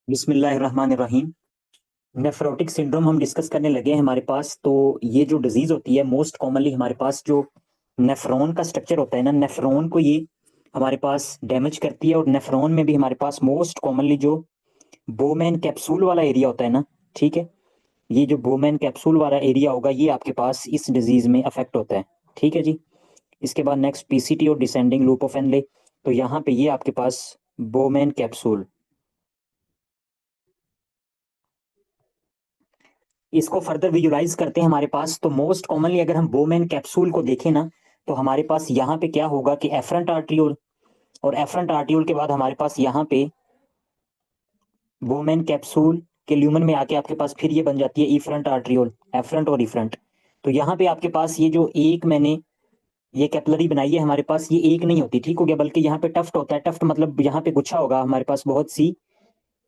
बिस्मिल्लाहिर्रहमानिर्रहीम। Nephrotic syndrome हम discuss करने लगे हैं हमारे पास। तो ये जो डिजीज होती है मोस्ट कॉमनली हमारे पास जो नेफ्रॉन का स्ट्रक्चर होता है ना, नेफ्रॉन को ये हमारे पास डैमेज करती है। और नेफ्रॉन में भी हमारे पास मोस्ट कॉमनली जो बोमेन कैप्सूल वाला एरिया होता है ना, ठीक है, ये जो बोमेन कैप्सूल वाला एरिया होगा ये आपके पास इस डिजीज में अफेक्ट होता है। ठीक है जी। इसके बाद नेक्स्ट पीसीटी और डिसेंडिंग लूप ऑफ एनले। तो यहाँ पे ये आपके पास बोमेन कैप्सूल, इसको फर्दर विजुलाइज करते हैं हमारे पास। तो मोस्ट कॉमनली अगर हम बोमेन कैप्सूल को देखें ना, तो हमारे पास यहाँ पे क्या होगा कि एफरंट आर्ट्रियोल, और एफरंट आर्ट्रियोल के बाद हमारे पास यहाँ पे बोमेन कैप्सूल के ल्यूमन में आके आपके पास फिर ये बन जाती है इफरंट आर्ट्रियोल, एफरंट और इफरंट। तो यहाँ पे आपके पास ये जो एक मैंने ये कैपलरी बनाई है हमारे पास, ये एक नहीं होती, ठीक हो गया, बल्कि यहाँ पे टफ्ट होता है। टफ्ट मतलब यहाँ पे गुच्छा होगा हमारे पास बहुत सी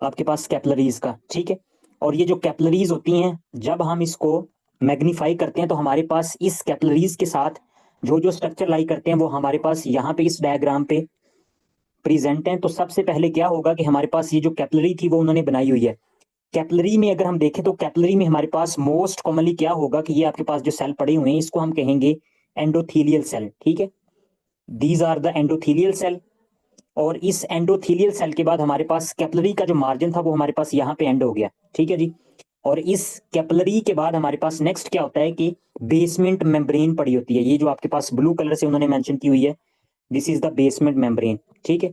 आपके पास कैपलरीज का, ठीक है। और ये जो कैपलरीज होती हैं जब हम इसको मैग्नीफाई करते हैं तो हमारे पास इस कैपलरीज के साथ जो जो स्ट्रक्चर लाई करते हैं वो हमारे पास यहाँ पे इस डायग्राम पे प्रेजेंट हैं। तो सबसे पहले क्या होगा कि हमारे पास ये जो कैपलरी थी वो उन्होंने बनाई हुई है। कैपलरी में अगर हम देखें तो कैपलरी में हमारे पास मोस्ट कॉमनली क्या होगा कि ये आपके पास जो सेल पड़े हुए हैं इसको हम कहेंगे एंडोथीलियल सेल, ठीक है। These are the endothelial cell. और इस एंडोथीलियल सेल के बाद हमारे पास कैपलरी का जो मार्जिन था वो हमारे पास यहाँ पे एंड हो गया, ठीक है जी। और इस कैपलरी के बाद हमारे पास नेक्स्ट क्या होता है कि बेसमेंट मेम्ब्रेन पड़ी होती है। ये जो आपके पास ब्लू कलर से उन्होंने मेंशन की हुई है, this is the basement membrane, ठीक है।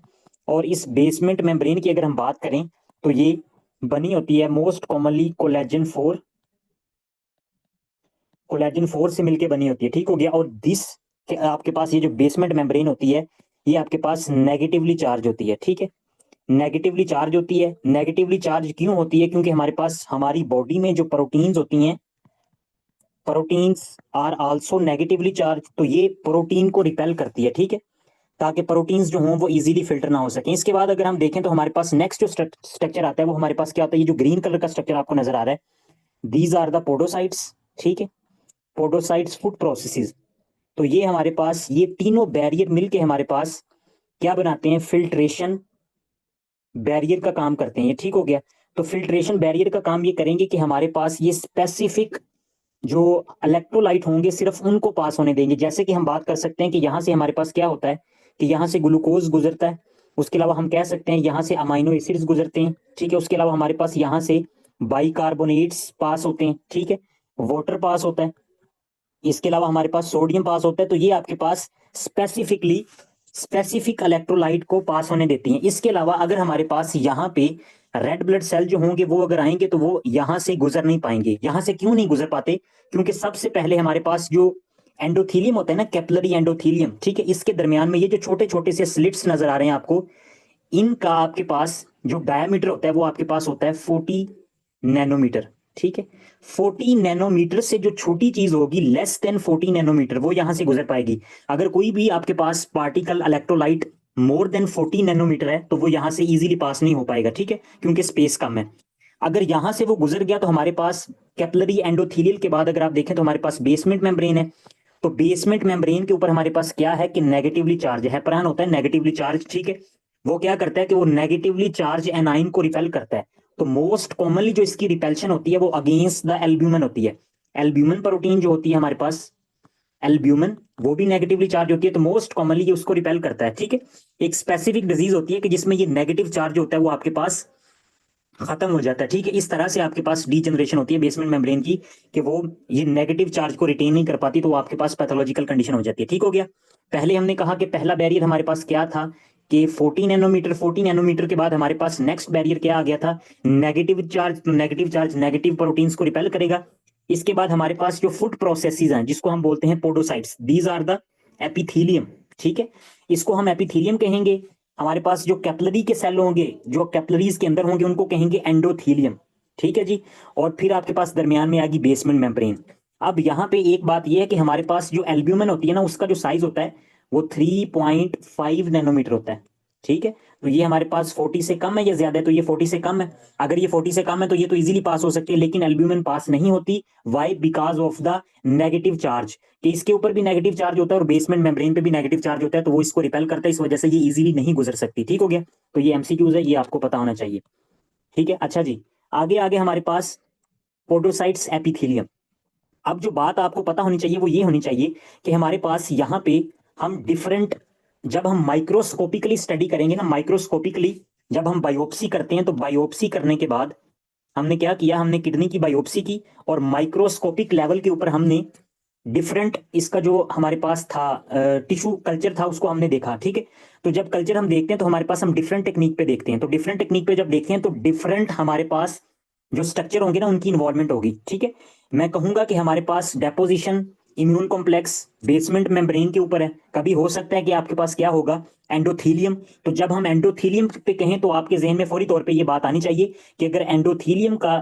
और इस बेसमेंट मेम्ब्रेन की अगर हम बात करें तो ये बनी होती है मोस्ट कॉमनली कोलेजन 4, कोलेजन 4 से मिलके बनी होती है, ठीक हो गया। और दिस आपके पास ये जो बेसमेंट मेम्ब्रेन होती है ये आपके पास नेगेटिवली चार्ज होती है, ठीक है। नेगेटिवली चार्ज होती है। नेगेटिवली चार्ज क्यों होती है? क्योंकि हमारे पास हमारी बॉडी में जो प्रोटीन्स होती हैं, proteins are also negatively charge, तो ये प्रोटीन को रिपेल करती है, ठीक है, ताकि प्रोटीन्स जो हों वो इजीली फिल्टर ना हो सके। इसके बाद अगर हम देखें तो हमारे पास नेक्स्ट जो स्ट्रक्चर आता है वो हमारे पास क्या होता है, ये जो ग्रीन कलर का स्ट्रक्चर आपको नजर आ रहा है, दीज आर द पोडोसाइट्स, ठीक है। Podocytes food processes. तो ये हमारे पास ये तीनों बैरियर मिलके हमारे पास क्या बनाते हैं, फिल्ट्रेशन बैरियर का काम करते हैं, ये ठीक हो गया। तो फिल्ट्रेशन बैरियर का काम ये करेंगे कि हमारे पास ये स्पेसिफिक जो इलेक्ट्रोलाइट होंगे सिर्फ उनको पास होने देंगे। जैसे कि हम बात कर सकते हैं कि यहाँ से हमारे पास क्या होता है कि यहाँ से ग्लूकोज गुजरता है, उसके अलावा हम कह सकते हैं यहाँ से अमाइनो एसिड्स गुजरते हैं, ठीक है। उसके अलावा हमारे पास यहाँ से बाइकार्बोनेट्स पास होते हैं, ठीक है, वाटर पास होता है, इसके अलावा हमारे पास सोडियम पास होता है। तो ये आपके पास स्पेसिफिकली स्पेसिफिक इलेक्ट्रोलाइट को पास होने देती हैं। इसके अलावा अगर हमारे पास यहाँ पे रेड ब्लड सेल जो होंगे वो अगर आएंगे तो वो यहाँ से गुजर नहीं पाएंगे। यहाँ से क्यों नहीं गुजर पाते? क्योंकि सबसे पहले हमारे पास जो एंडोथीलियम होता है ना, कैपिलरी एंडोथीलियम, ठीक है, इसके दरमियान में ये जो छोटे छोटे से स्लिट्स नजर आ रहे हैं आपको, इनका आपके पास जो डायमीटर होता है वो आपके पास होता है 40 नैनोमीटर, ठीक है। 40 नैनोमीटर से जो छोटी चीज होगी लेस देन 40 नैनोमीटर वो यहां से गुजर पाएगी। अगर कोई भी आपके पास particle electrolyte more than 40 nanometre है तो वो यहां से इजीली पास नहीं हो पाएगा, ठीक है, क्योंकि स्पेस कम है। अगर यहां से वो गुजर गया तो हमारे पास कैपिलरी एंडोथीलियल के बाद अगर आप देखें तो हमारे पास बेसमेंट मेम्ब्रेन है। तो बेसमेंट मेम्ब्रेन के ऊपर हमारे पास क्या है कि नेगेटिवली चार्ज है, प्राण होता है नेगेटिवली चार्ज, ठीक है। वो क्या करता है कि वो नेगेटिवली चार्ज एनाइन को रिपेल करता है। तो मोस्ट कॉमनली जो इसकी रिपेल्शन होती है वो अगेंस्ट द एल्ब्यूमिन होती है। एल्ब्यूमिन प्रोटीन जो होती है हमारे पास, एल्ब्यूमिन, वो भी नेगेटिवली चार्ज होती है। तो मोस्ट कॉमनली ये उसको रिपेल करता है, ठीक है। एक स्पेसिफिक डिजीज होती है कि जिसमें ये नेगेटिव चार्ज होता है वो आपके पास खत्म हो जाता है, ठीक है। इस तरह से आपके पास डीजनरेशन होती है बेसमेंट मेम्ब्रेन की कि वो ये नेगेटिव चार्ज को रिटेन नहीं कर पाती, तो वो आपके पास पैथोलॉजिकल कंडीशन हो जाती है, ठीक हो गया। पहले हमने कहा कि पहला बैरियर हमारे पास क्या था कि 40 नैनोमीटर। 40 नैनोमीटर के बाद हमारे पास नेक्स्ट बैरियर क्या आ गया था, नेगेटिव चार्ज। तो नेगेटिव चार्ज नेगेटिव प्रोटीन्स को रिपेल करेगा। इसके बाद हमारे पास जो फूड प्रोसेसेस हैं जिसको हम बोलते हैं podocytes, these are the epithelium, ठीक है, इसको हम एपिथीलियम कहेंगे। हमारे पास जो कैपिलरी के सेल होंगे जो कैपिलरीज के अंदर होंगे उनको कहेंगे एंडोथीलियम, ठीक है जी। और फिर आपके पास दरमियान में आएगी बेसमेंट मेम्ब्रेन। अब यहाँ पे एक बात यह है कि हमारे पास जो एल्ब्यूमिन होती है ना उसका जो साइज होता है वो 3.5 नैनोमीटर होता है, ठीक है। तो ये हमारे पास 40 से कम है या ज्यादा है? तो ये 40 से कम है। अगर ये 40 से कम है तो ये तो इजीली पास हो सकती है, लेकिन एल्ब्यूमिन पास नहीं होती। Why? Because of the negative charge, कि इसके ऊपर भी नेगेटिव चार्ज होता है और बेसमेंट मेम्ब्रेन पे भी नेगेटिव चार्ज होता है, तो वो इसको रिपेल करता है, इस वजह से ये इजीली नहीं गुजर सकती, ठीक हो गया। तो ये एमसीक्यूज है, ये आपको पता होना चाहिए। ठीक है। अच्छा जी, आगे आगे हमारे पास पोडोसाइट्स एपिथेलियम। अब जो बात आपको पता होनी चाहिए वो ये होनी चाहिए कि हमारे पास यहाँ पे हम डिफरेंट, जब हम माइक्रोस्कोपिकली स्टडी करेंगे ना, माइक्रोस्कोपिकली जब हम बायोप्सी करते हैं तो बायोप्सी करने के बाद हमने क्या किया, हमने किडनी की बायोप्सी की और माइक्रोस्कोपिक लेवल के ऊपर हमने डिफरेंट इसका जो हमारे पास था टिश्यू कल्चर था उसको हमने देखा। ठीक है, तो जब कल्चर हम देखते हैं तो हमारे पास हम डिफरेंट टेक्निक पे देखते हैं, तो डिफरेंट टेक्निक पे जब देखते हैं तो डिफरेंट हमारे पास जो स्ट्रक्चर होंगे ना उनकी इन्वॉल्वमेंट होगी। ठीक है, मैं कहूंगा कि हमारे पास deposition immune complex basement membrane के ऊपर है। कभी हो सकता है कि आपके पास क्या होगा, एंडोथीलियम। तो जब हम एंडोथीलियम पे कहें तो आपके जहन में फौरी तौर पे ये बात आनी चाहिए कि अगर एंडोथीलियम का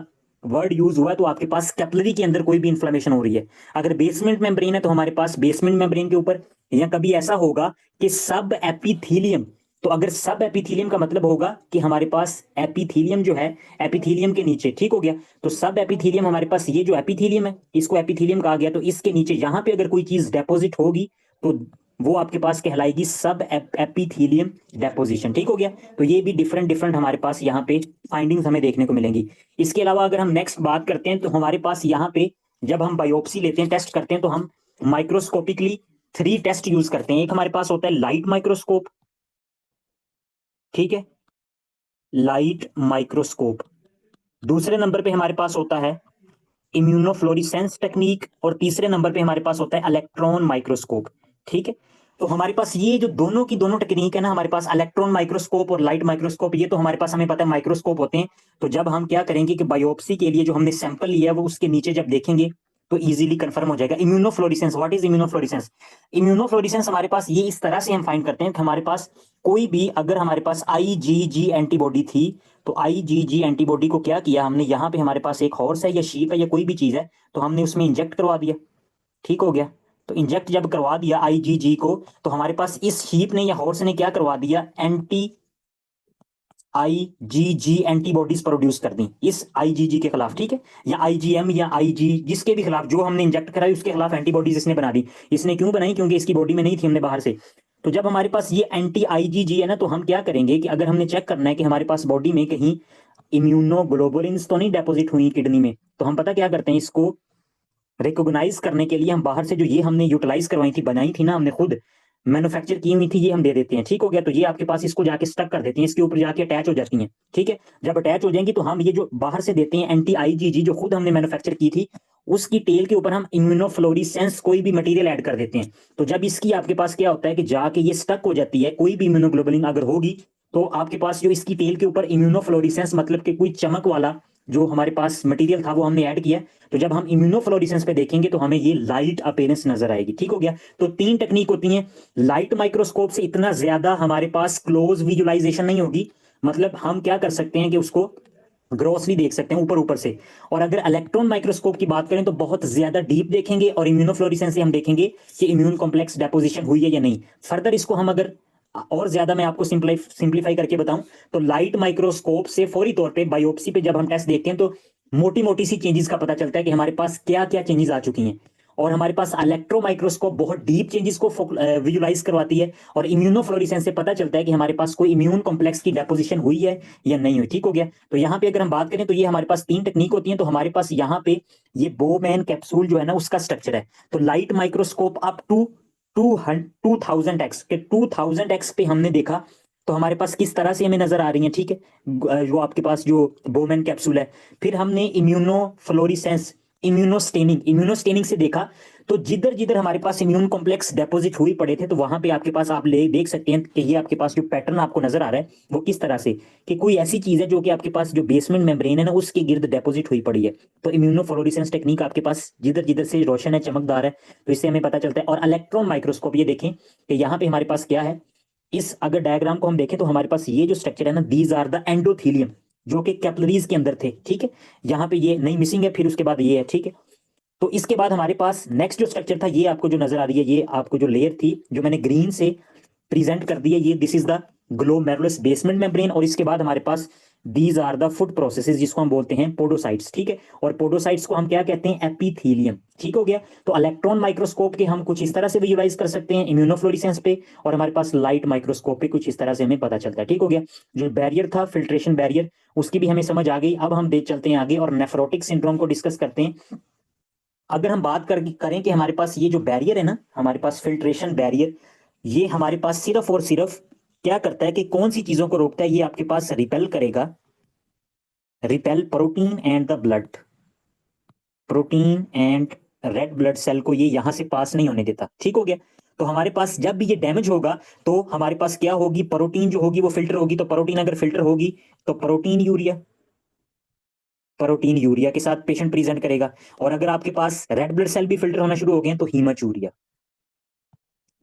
वर्ड यूज हुआ तो आपके पास कैपिलरी के अंदर कोई भी इंफ्लेमेशन हो रही है। अगर बेसमेंट मेम्ब्रेन है तो हमारे पास बेसमेंट मेम्ब्रेन के ऊपर, या कभी ऐसा होगा कि सब एपिथीलियम। तो अगर सब एपिथीलियम का मतलब होगा कि हमारे पास एपिथीलियम जो है एपिथीलियम के नीचे, ठीक हो गया। तो सब एपिथीलियम हमारे पास ये जो एपिथीलियम है इसको एपिथीलियम कहा गया, तो इसके नीचे यहां पे अगर कोई चीज डेपोजिट होगी तो वो आपके पास कहलाएगी सब एपिथीलियम डेपोजिशन। ठीक हो गया, तो ये भी डिफरेंट डिफरेंट हमारे पास यहाँ पे फाइंडिंग्स हमें देखने को मिलेंगी। इसके अलावा अगर हम नेक्स्ट बात करते हैं तो हमारे पास यहाँ पे जब हम बायोप्सी लेते हैं, टेस्ट करते हैं, तो हम माइक्रोस्कोपिकली 3 टेस्ट यूज करते हैं। एक हमारे पास होता है लाइट माइक्रोस्कोप, ठीक है, लाइट माइक्रोस्कोप। दूसरे नंबर पे हमारे पास होता है इम्यूनोफ्लोरिसेंस टेक्निक, और तीसरे नंबर पे हमारे पास होता है इलेक्ट्रॉन माइक्रोस्कोप। ठीक है, तो हमारे पास ये जो दोनों की दोनों टेक्निक है ना, हमारे पास इलेक्ट्रॉन माइक्रोस्कोप और लाइट माइक्रोस्कोप, ये तो हमारे पास हमें पता है माइक्रोस्कोप होते हैं। तो जब हम क्या करेंगे कि बायोप्सी के लिए जो हमने सैंपल लिया है वो उसके नीचे जब देखेंगे तो इजीली कंफर्म हो जाएगा। इम्यूनोफ्लोरिसेंस, व्हाट इज इम्यूनोफ्लोरिसेंस? इम्यूनोफ्लोरिसेंस हमारे पास ये इस तरह से हम फाइंड करते हैं कि हमारे पास कोई भी, अगर हमारे पास आईजीजी एंटीबॉडी थी तो आईजीजी एंटीबॉडी को क्या किया हमने, यहाँ पे हमारे पास एक हॉर्स है या शीप है या कोई भी चीज है, तो हमने उसमें इंजेक्ट करवा दिया। ठीक हो गया, तो इंजेक्ट जब करवा दिया आईजीजी को, तो हमारे पास इस शीप ने या हॉर्स ने क्या करवा दिया, एंटी आईजीजी एंटीबॉडीज प्रोड्यूस कर दी इस आईजीजी के खिलाफ। ठीक है, या आईजीएम या आईजी जिसके भी खिलाफ जो हमने इंजेक्ट कराई उसके खिलाफ एंटीबॉडीज इसने बना दी। इसने क्यों बनाई? क्योंकि इसकी बॉडी में नहीं थी, हमने बाहर से। तो जब हमारे पास ये एंटी आईजीजी है ना, तो हम क्या करेंगे कि अगर हमने चेक करना है कि हमारे पास बॉडी में कहीं इम्यूनोग्लोबुलिन्स तो नहीं डेपोजिट हुई किडनी में, तो हम पता क्या करते हैं, इसको रिकॉग्नाइज करने के लिए हम बाहर से जो ये हमने यूटिलाइज करवाई थी, बनाई थी ना हमने खुद, मैन्युफैक्चर की हुई थी, ये हम दे देते हैं। ठीक हो गया, तो ये आपके पास इसको जाके स्टक कर देती हैं, इसके ऊपर जाके अटैच हो जाती हैं। ठीक है, जब अटैच हो जाएंगी तो हम ये जो बाहर से देते हैं एंटी आईजीजी जो खुद हमने मैन्युफैक्चर की थी, उसकी टेल के ऊपर हम इम्यूनोफ्लोरिसेंस कोई भी मटेरियल ऐड कर देते हैं। तो जब इसकी आपके पास क्या होता है कि जाके ये स्टक हो जाती है, कोई भी इम्यूनोग्लोबुलिन अगर होगी तो आपके पास जो इसकी टेल के ऊपर इम्यूनोफ्लोरिसेंस मतलब कि कोई चमक वाला जो हमारे पास मटेरियल था वो हमने ऐड किया। तो जब हम इम्यूनोफ्लोरिसेंस पे देखेंगे तो हमें ये लाइट अपीयरेंस नजर आएगी। ठीक हो गया, तो 3 टेक्निक होती हैं। लाइट माइक्रोस्कोप से इतना ज्यादा हमारे पास क्लोज विजुअलाइजेशन नहीं होगी, मतलब हम क्या कर सकते हैं कि उसको ग्रॉसली देख सकते हैं ऊपर ऊपर से। और अगर इलेक्ट्रॉन माइक्रोस्कोप की बात करें तो बहुत ज्यादा डीप देखेंगे, और इम्यूनोफ्लोरिसेंस से हम देखेंगे कि इम्यून कॉम्प्लेक्स डेपोजिशन हुई है या नहीं। फर्दर इसको हम अगर और ज्यादा मैं आपको सिंप्लीफाई करके बताऊं तो लाइट माइक्रोस्कोप से फौरी तौर पे बायोप्सी पे जब हम टेस्ट देखते हैं तो मोटी मोटी सी चेंजेस का पता चलता है कि हमारे पास क्या क्या चेंजेस आ चुकी हैं। और हमारे पास इलेक्ट्रो माइक्रोस्कोप बहुत डीप चेंजेस को विजुलाइज करवाती है, और इम्यूनोफ्लोरिसेंस से पता चलता है कि हमारे पास कोई इम्यून कॉम्प्लेक्स की डेपोजिशन हुई है या नहीं हुई। ठीक हो गया, तो यहाँ पे अगर हम बात करें तो ये हमारे पास 3 टेक्निक होती हैं। तो हमारे पास यहाँ पे ये बोमैन कैप्सूल जो है ना उसका स्ट्रक्चर है। तो light microscope up to 2000x के 2000x पे हमने देखा, तो हमारे पास किस तरह से हमें नजर आ रही है। ठीक है, जो आपके पास जो बोमैन कैप्सूल है। फिर हमने इम्यूनोफ्लोरिसेंस इम्यूनोस्टेनिंग से देखा, तो जिधर जिधर हमारे पास इम्यून कॉम्प्लेक्स डेपोजिट हुई पड़े थे तो वहां पे आपके पास आप ले देख सकते हैं कि ये आपके पास जो पैटर्न आपको नजर आ रहा है वो किस तरह से, कि कोई ऐसी चीज है जो कि आपके पास जो बेसमेंट मेम्ब्रेन है ना उसके गिर्द डेपोजिट हुई पड़ी है। तो इम्यूनोफ्लोरिसेंस टेक्निक आपके पास जिधर जिधर से रोशन है, चमकदार है, तो इससे हमें पता चलता है। और इलेक्ट्रॉन माइक्रोस्कोप, ये देखें कि यहाँ पे हमारे पास क्या है, इस अगर डायग्राम को हम देखें तो हमारे पास ये जो स्ट्रक्चर है ना, दीज आर द एंडोथीलियम जो कि कैपिलरीज के अंदर थे। ठीक है, यहाँ पे ये नहीं मिसिंग है, फिर उसके बाद ये है। ठीक है, तो इसके बाद हमारे पास नेक्स्ट जो स्ट्रक्चर था, ये आपको जो नजर आ रही है, ये आपको जो लेयर थी जो मैंने ग्रीन से प्रेजेंट कर दी है, ये this is the glomerulus basement membrane. और इसके बाद हमारे पास these are the food processes, जिसको हम बोलते हैं पोडोसाइट्स, ठीक है। और पोडोसाइट्स को हम क्या कहते हैं, एपिथेलियम, ठीक हो गया। तो इलेक्ट्रॉन माइक्रोस्कोप के हम कुछ इस तरह से विजुलाइज कर सकते हैं इम्यूनोफ्लोरेसेंस पे, और हमारे पास लाइट माइक्रोस्कोप पे कुछ इस तरह से हमें पता चलता है, ठीक हो गया। जो बैरियर था, फिल्ट्रेशन बैरियर, उसकी भी हमें समझ आ गई। अब हम देख चलते हैं आगे और नेफ्रोटिक सिंड्रोम को डिस्कस करते हैं। अगर हम बात करें कि हमारे पास ये जो बैरियर है ना, हमारे पास फिल्ट्रेशन बैरियर, ये हमारे पास सिर्फ और सिर्फ क्या करता है कि कौन सी चीजों को रोकता है, ये आपके पास रिपेल करेगा, repel protein and the blood, protein and red blood cell को ये यहां से पास नहीं होने देता, ठीक हो गया। तो हमारे पास जब भी ये डैमेज होगा तो हमारे पास क्या होगी, प्रोटीन जो होगी वो फिल्टर होगी। तो प्रोटीन अगर फिल्टर होगी तो प्रोटीन यूरिया, प्रोटीन यूरिया के साथ पेशेंट प्रेजेंट करेगा। और अगर आपके पास रेड ब्लड सेल भी फिल्टर होना शुरू हो गए तो हीमाचूरिया,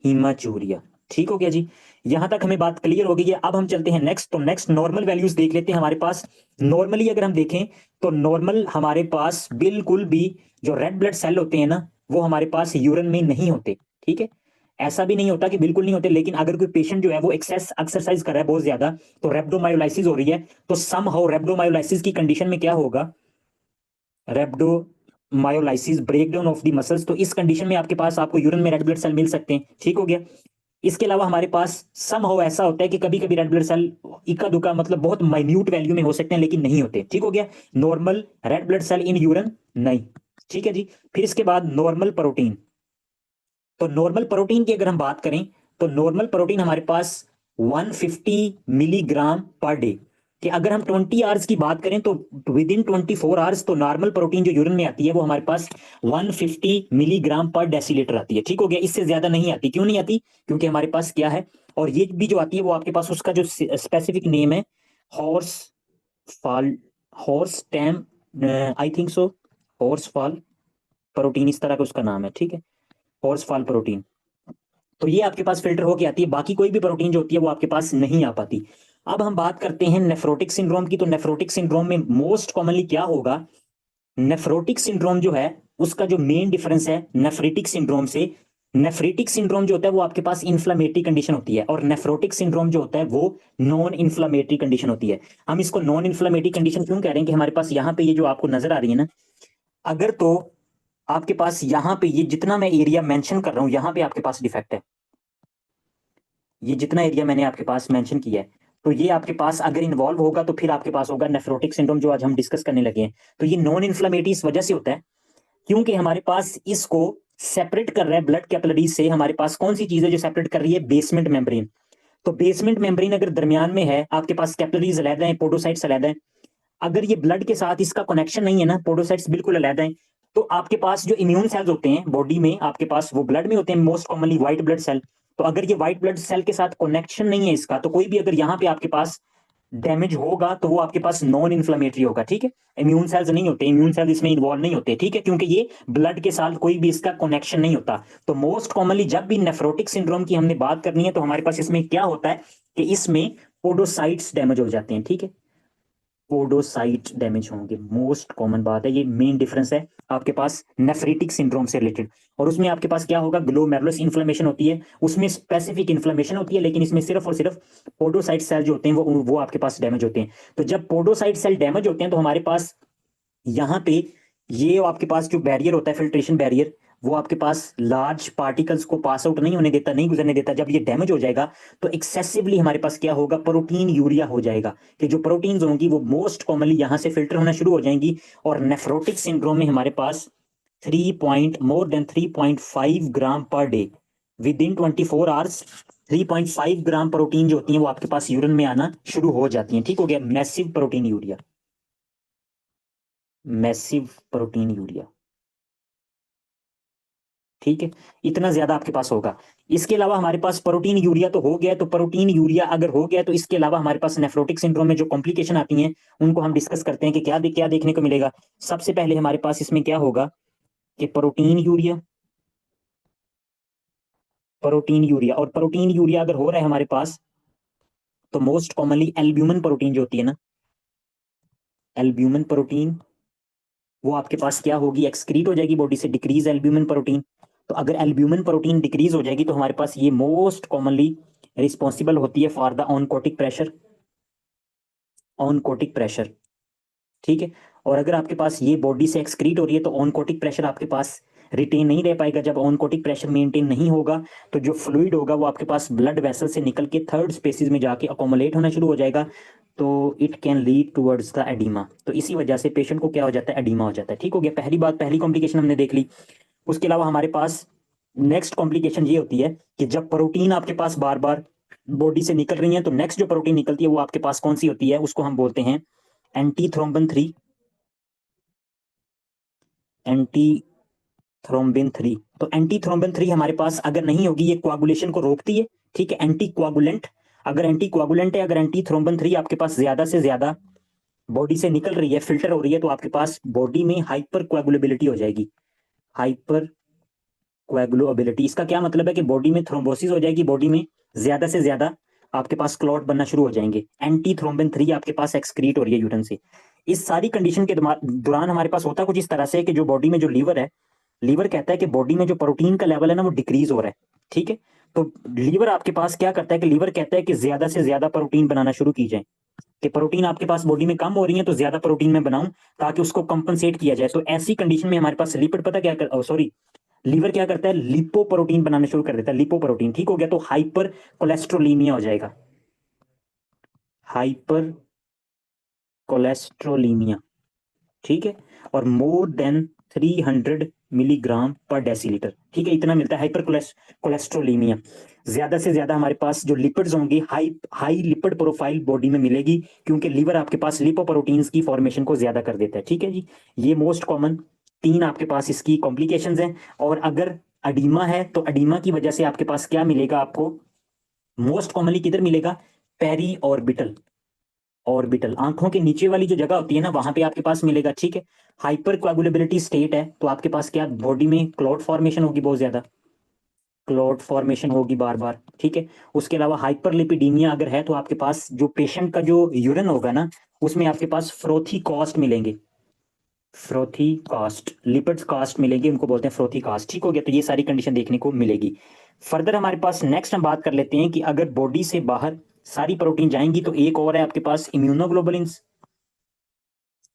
हीमाचूरिया, ठीक हो गया जी। यहां तक हमें बात क्लियर हो गई है। अब हम चलते हैं नेक्स्ट, तो नेक्स्ट नॉर्मल वैल्यूज देख लेते हैं हमारे पास। नॉर्मली अगर हम देखें तो नॉर्मल हमारे पास बिल्कुल भी जो रेड ब्लड सेल होते हैं ना, वो हमारे पास यूरिन में नहीं होते, ठीक है। ऐसा भी नहीं होता कि बिल्कुल नहीं होते, लेकिन अगर कोई पेशेंट जो है वो एक्सेस एक्सरसाइज कर रहा है बहुत ज्यादा, तो रेब्डोमायोलाइसिस हो रही है, तो सम हाउ रेब्डोमायोलाइसिस की कंडीशन में क्या होगा, rhabdomyolysis, breakdown of the muscles, तो इस कंडीशन में आपके पास आपको यूरिन में रेड ब्लड सेल मिल सकते हैं, ठीक हो गया। इसके अलावा हमारे पास सम हाउ ऐसा होता है कि कभी कभी रेड ब्लड सेल इक्का दुक्का, मतलब बहुत माइन्यूट वैल्यू में हो सकते हैं लेकिन नहीं होते, ठीक हो गया। Normal red blood cell in urine नहीं, ठीक है जी। फिर इसके बाद नॉर्मल प्रोटीन, तो नॉर्मल प्रोटीन की अगर हम बात करें तो नॉर्मल प्रोटीन हमारे पास 150 मिलीग्राम पर डे, कि अगर हम 20 आवर्स की बात करें तो विद इन 24 आवर्स तो नॉर्मल प्रोटीन जो यूरिन में आती है वो हमारे पास 150 मिलीग्राम पर डेसीलीटर आती है, ठीक हो गया। इससे ज्यादा नहीं आती, क्यों नहीं आती, क्योंकि हमारे पास क्या है, और ये भी जो आती है वो आपके पास उसका जो स्पेसिफिक नेम है, हॉर्स फॉल, हॉर्स टैम, आई थिंक सो, हॉर्स फॉल प्रोटीन, इस तरह का उसका नाम है, ठीक है, हॉर्स फॉल प्रोटीन। तो ये आपके पास फिल्टर होके आती है, बाकी कोई भी प्रोटीन जो होती है वो आपके पास नहीं आ पाती। अब हम बात करते हैं नेफ्रोटिक सिंड्रोम की, तो नेफ्रोटिक सिंड्रोम में मोस्ट कॉमनली क्या होगा, नेफ्रोटिक सिंड्रोम जो है उसका जो मेन डिफरेंस है नेफ्रिटिक सिंड्रोम से, नेफ्रिटिक सिंड्रोम जो होता है वो आपके पास इन्फ्लामेटरी कंडीशन होती है, और नेफ्रोटिक सिंड्रोम जो होता है वो नॉन इन्फ्लामेटरी कंडीशन होती है। हम इसको नॉन इन्फ्लामेटरी कंडीशन क्यों कह रहे हैं, कि हमारे पास यहाँ पे ये जो आपको नजर आ रही है ना, अगर तो आपके पास यहाँ पे ये जितना मैं एरिया मेंशन कर रहा हूँ यहाँ पे आपके पास डिफेक्ट है, ये जितना एरिया मैंने आपके पास मेंशन किया है, तो ये आपके पास अगर इन्वॉल्व होगा तो फिर आपके पास होगा नेफ्रोटिक सिंड्रोम, जो आज हम डिस्कस करने लगे हैं। तो ये नॉन इन्फ्लेमेटरी इस वजह से होता है क्योंकि हमारे पास इसको सेपरेट कर रहा है ब्लड कैपिलरीज से, हमारे पास कौन सी चीज है जो सेपरेट कर रही है, बेसमेंट मेम्ब्रेन। तो बेसमेंट मेम्ब्रेन अगर दरमियान में है, आपके पास कैपिलरीज अलग है, पोडोसाइट्स अलग है, अगर ये ब्लड के साथ इसका कनेक्शन नहीं है ना, पोडोसाइट्स बिल्कुल अलग है, तो आपके पास जो इम्यून सेल्स होते हैं बॉडी में, आपके पास वो ब्लड में होते हैं, most commonly white blood cell. तो अगर ये व्हाइट ब्लड सेल के साथ कनेक्शन नहीं है इसका, तो कोई भी अगर यहाँ पे आपके पास डैमेज होगा तो वो आपके पास नॉन इन्फ्लेमेटरी होगा, ठीक है। इम्यून सेल्स नहीं होते, इम्यून सेल्स इसमें इन्वॉल्व नहीं होते, ठीक है, क्योंकि ये ब्लड के साथ कोई भी इसका कनेक्शन नहीं होता। तो मोस्ट कॉमनली जब भी नेफ्रोटिक सिंड्रोम की हमने बात करनी है तो हमारे पास इसमें क्या होता है कि इसमें पोडोसाइट्स डैमेज हो जाते हैं, ठीक है, पोडोसाइट डैमेज होंगे, मोस्ट कॉमन बात है, ये मेन डिफरेंस है आपके पास नेफ्रिटिक सिंड्रोम से रिलेटेड। और उसमें आपके पास क्या होगा, ग्लोमेरुलस इन्फ्लेमेशन होती है, उसमें स्पेसिफिक इन्फ्लेमेशन होती है, लेकिन इसमें सिर्फ और सिर्फ पोडोसाइट सेल जो होते हैं वो आपके पास डैमेज होते हैं। तो जब पोडोसाइट सेल डैमेज होते हैं तो हमारे पास यहाँ पे ये आपके पास जो बैरियर होता है, फिल्ट्रेशन बैरियर, वो आपके पास लार्ज पार्टिकल्स को पास आउट नहीं होने देता, नहीं गुजरने देता। जब ये डैमेज हो जाएगा तो एक्सेसिवली हमारे पास क्या होगा, प्रोटीन यूरिया हो जाएगा, कि जो प्रोटीन्स होंगी वो मोस्ट कॉमनली यहां से फिल्टर होना शुरू हो जाएंगी। और नेफ्रोटिक सिंड्रोम में हमारे पास 3.5 ग्राम per day with in 24 hours 3.5 gram protein जो होती है वो आपके पास यूरिन में आना शुरू हो जाती है, ठीक हो गया, massive protein urea, massive protein urea, ठीक है, इतना ज्यादा आपके पास होगा। इसके अलावा हमारे पास प्रोटीन यूरिया तो हो गया, तो प्रोटीन यूरिया अगर हो गया तो इसके अलावा हमारे पास नेफ्रोटिक सिंड्रोम में जो कॉम्प्लिकेशन आती हैं उनको हम डिस्कस करते हैं कि क्या देखने को मिलेगा। सबसे पहले हमारे पास इसमें क्या होगा कि प्रोटीन यूरिया, प्रोटीन यूरिया, और प्रोटीन यूरिया अगर हो रहा है हमारे पास तो मोस्ट कॉमनली एल्ब्यूमिन प्रोटीन जो होती है ना, एल्ब्यूमिन प्रोटीन, वो आपके पास क्या होगी, एक्सक्रीट हो जाएगी बॉडी से, डिक्रीज एल्ब्यूमिन प्रोटीन। तो अगर एल्ब्यूमिन प्रोटीन डिक्रीज हो जाएगी तो हमारे पास ये मोस्ट कॉमनली रिस्पॉन्सिबल होती है for the oncotic pressure, oncotic pressure, ठीक है। और अगर आपके पास ये बॉडी से एक्सक्रीट हो रही है तो ऑनकोटिक प्रेशर आपके पास रिटेन नहीं रह पाएगा। जब ऑनकोटिक प्रेशर मेंटेन नहीं होगा तो जो फ्लूइड होगा वो आपके पास ब्लड वेसल से निकल के थर्ड स्पेसिस में जाके अकोमोलेट होना शुरू हो जाएगा, तो it can lead towards the oedema. तो इसी वजह से पेशेंट को क्या हो जाता है, एडिमा हो जाता है। ठीक हो गया, पहली बात, पहली कॉम्प्लिकेशन हमने देख ली। उसके अलावा हमारे पास नेक्स्ट कॉम्प्लिकेशन ये होती है कि जब प्रोटीन आपके पास बार बार बॉडी से निकल रही है तो नेक्स्ट जो प्रोटीन निकलती है वो आपके पास कौन सी होती है, उसको हम बोलते हैं एंटी थ्रोम्बन 3। Anti thrombin 3। तो एंटी थ्रोम्बिन 3 हमारे पास अगर नहीं होगी, ये कोआगुलेशन को रोकती है, ठीक है, एंटी कोआगुलेंट। अगर एंटी कोआगुलेंट है, अगर एंटी थ्रोम्बिन 3 आपके पास ज्यादा से ज्यादा बॉडी से निकल रही है, फिल्टर हो रही है, तो आपके पास बॉडी में हाइपर कोएगुलेबिलिटी हो जाएगी। हाइपर कोएगुलेबिलिटी, इसका क्या मतलब है कि बॉडी में थ्रोम्बोसिस हो जाएगी, बॉडी में ज्यादा से ज्यादा आपके पास क्लॉट बनना शुरू हो जाएंगे। एंटी थ्रोम्बिन 3 आपके पास एक्सक्रीट हो रही है यूरिन से। इस सारी कंडीशन के दौरान हमारे पास होता कुछ इस तरह से कि जो बॉडी में जो लीवर है, लीवर कहता है कि बॉडी में जो प्रोटीन का लेवल है ना वो डिक्रीज हो रहा है, ठीक है। तो लीवर आपके पास क्या करता है कि लीवर कहता है कि ज्यादा से ज्यादा प्रोटीन बनाना शुरू की जाए, कि प्रोटीन आपके पास बॉडी में कम हो रही है तो ज्यादा प्रोटीन में बनाऊं ताकि उसको कंपनसेट किया जाए। तो ऐसी कंडीशन में हमारे पास लिपिड पता क्या कर, सॉरी, लीवर क्या करता है, लिपोप्रोटीन बनाना शुरू कर देता है, लिपोप्रोटीन। ठीक हो गया, तो हाइपर कोलेस्ट्रोलीमिया हो जाएगा, हाइपर कोलेस्ट्रोलीमिया, ठीक है। और मोर देन 300 मिलीग्राम पर डेसीलीटर, ठीक है, इतना मिलता है हाइपर कोलेस्ट्रोलीमिया। ज्यादा से ज्यादा हमारे पास जो लिपिड्स होंगी, high high lipid profile body में मिलेगी, क्योंकि लीवर आपके पास लिपोप्रोटीन्स की फॉर्मेशन को ज्यादा कर देता है, ठीक है जी। ये मोस्ट कॉमन तीन आपके पास इसकी कॉम्प्लिकेशंस हैं। और अगर अडीमा है तो अडीमा की वजह से आपके पास क्या मिलेगा, आपको मोस्ट कॉमनली किधर मिलेगा, पेरी ऑर्बिटल, ऑर्बिटल आंखों के नीचे वाली जो जगह होती है ना वहां पे आपके पास मिलेगा, ठीक है। हाइपर कोएगुलेबिलिटी स्टेट है तो आपके पास क्या, बॉडी में क्लॉट फॉर्मेशन होगी, बहुत ज्यादा क्लॉट फॉर्मेशन होगी बार बार, ठीक है। उसके अलावा हाइपरलिपिडीमिया अगर है तो आपके पास जो पेशेंट का जो यूरिन होगा ना उसमें आपके पास फ्रोथी कास्ट मिलेंगे, फ्रोथी कास्ट, लिपिड्स कास्ट मिलेंगे, उनको बोलते हैं फ्रोथी कास्ट। ठीक हो गया, तो ये सारी कंडीशन देखने को मिलेगी। फर्दर हमारे पास नेक्स्ट हम बात कर लेते हैं कि अगर बॉडी से बाहर सारी प्रोटीन जाएंगी तो एक और है आपके पास इम्यूनोग्लोबुलिन्स,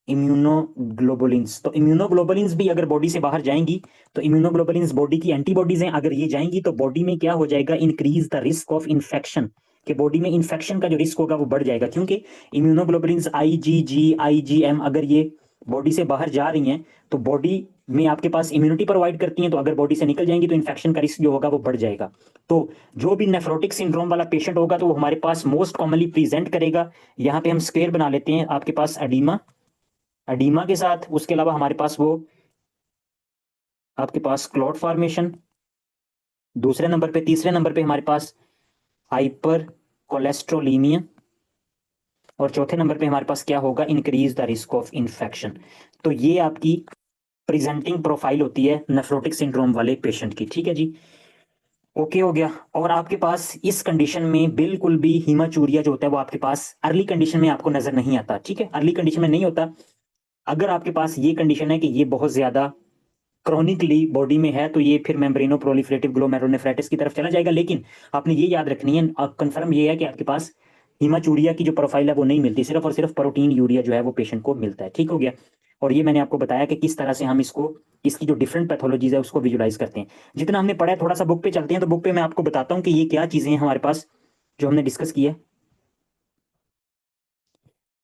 इम्यूनोग्लोबुलिन्स। तो इम्यूनोग्लोबुलिन्स भी अगर बॉडी से बाहर जाएंगी तो इम्यूनोग्लोबुलिन्स बॉडी की एंटीबॉडीज हैं, अगर ये जाएंगी तो बॉडी में क्या हो जाएगा, increase the risk of infection, कि बॉडी में इन्फेक्शन का जो रिस्क होगा वो बढ़ जाएगा, क्योंकि इम्यूनोग्लोबुलिन्स आईजीजी आईजीएम अगर ये बॉडी से बाहर जा रही हैं तो बॉडी में आपके पास इम्यूनिटी प्रोवाइड करती हैं, तो अगर बॉडी से निकल जाएंगी तो इन्फेक्शन का रिस्क जो होगा वो बढ़ जाएगा। तो जो भी नेफ्रोटिक सिंड्रोम वाला पेशेंट होगा तो वो हमारे पास मोस्ट कॉमनली प्रेजेंट करेगा, यहाँ पे हम स्क्वायर बना लेते हैं, आपके पास एडीमा, एडीमा के साथ उसके अलावा हमारे पास वो आपके पास क्लॉट फॉर्मेशन दूसरे नंबर पे, तीसरे नंबर पे हमारे पास हाइपर कोलेस्ट्रोलीमिया, और चौथे नंबर पे हमारे पास क्या होगा, increase the risk of infection. तो ये आपकी प्रेजेंटिंग प्रोफाइल होती है नेफ्रोटिक सिंड्रोम वाले पेशेंट की, ठीक है जी। ओके हो गया। और आपके पास इस कंडीशन में बिल्कुल भी हीमाचूरिया जो होता है वो आपके पास अर्ली कंडीशन में आपको नजर नहीं आता, ठीक है, अर्ली कंडीशन में नहीं होता। अगर आपके पास ये कंडीशन है कि ये बहुत ज्यादा क्रॉनिकली बॉडी में है तो ये फिर मेम्ब्रेनो प्रोलिफरेटिव ग्लोमेरुलोनेफ्राइटिस की तरफ चला जाएगा। लेकिन आपने ये याद रखनी है, कंफर्म ये है कि आपके पास हीमाचूरिया की जो प्रोफाइल है वो नहीं मिलती, सिर्फ और सिर्फ प्रोटीन यूरिया जो है वो पेशेंट को मिलता है, ठीक हो गया। और ये मैंने आपको बताया कि किस तरह से हम इसको, इसकी जो डिफरेंट पैथोलॉजीज है उसको विजुलाइज करते हैं। जितना हमने पढ़ा है थोड़ा सा बुक पे चलते हैं, तो बुक पे मैं आपको बताता हूँ कि ये क्या चीजें हैं हमारे पास जो हमने डिस्कस की है।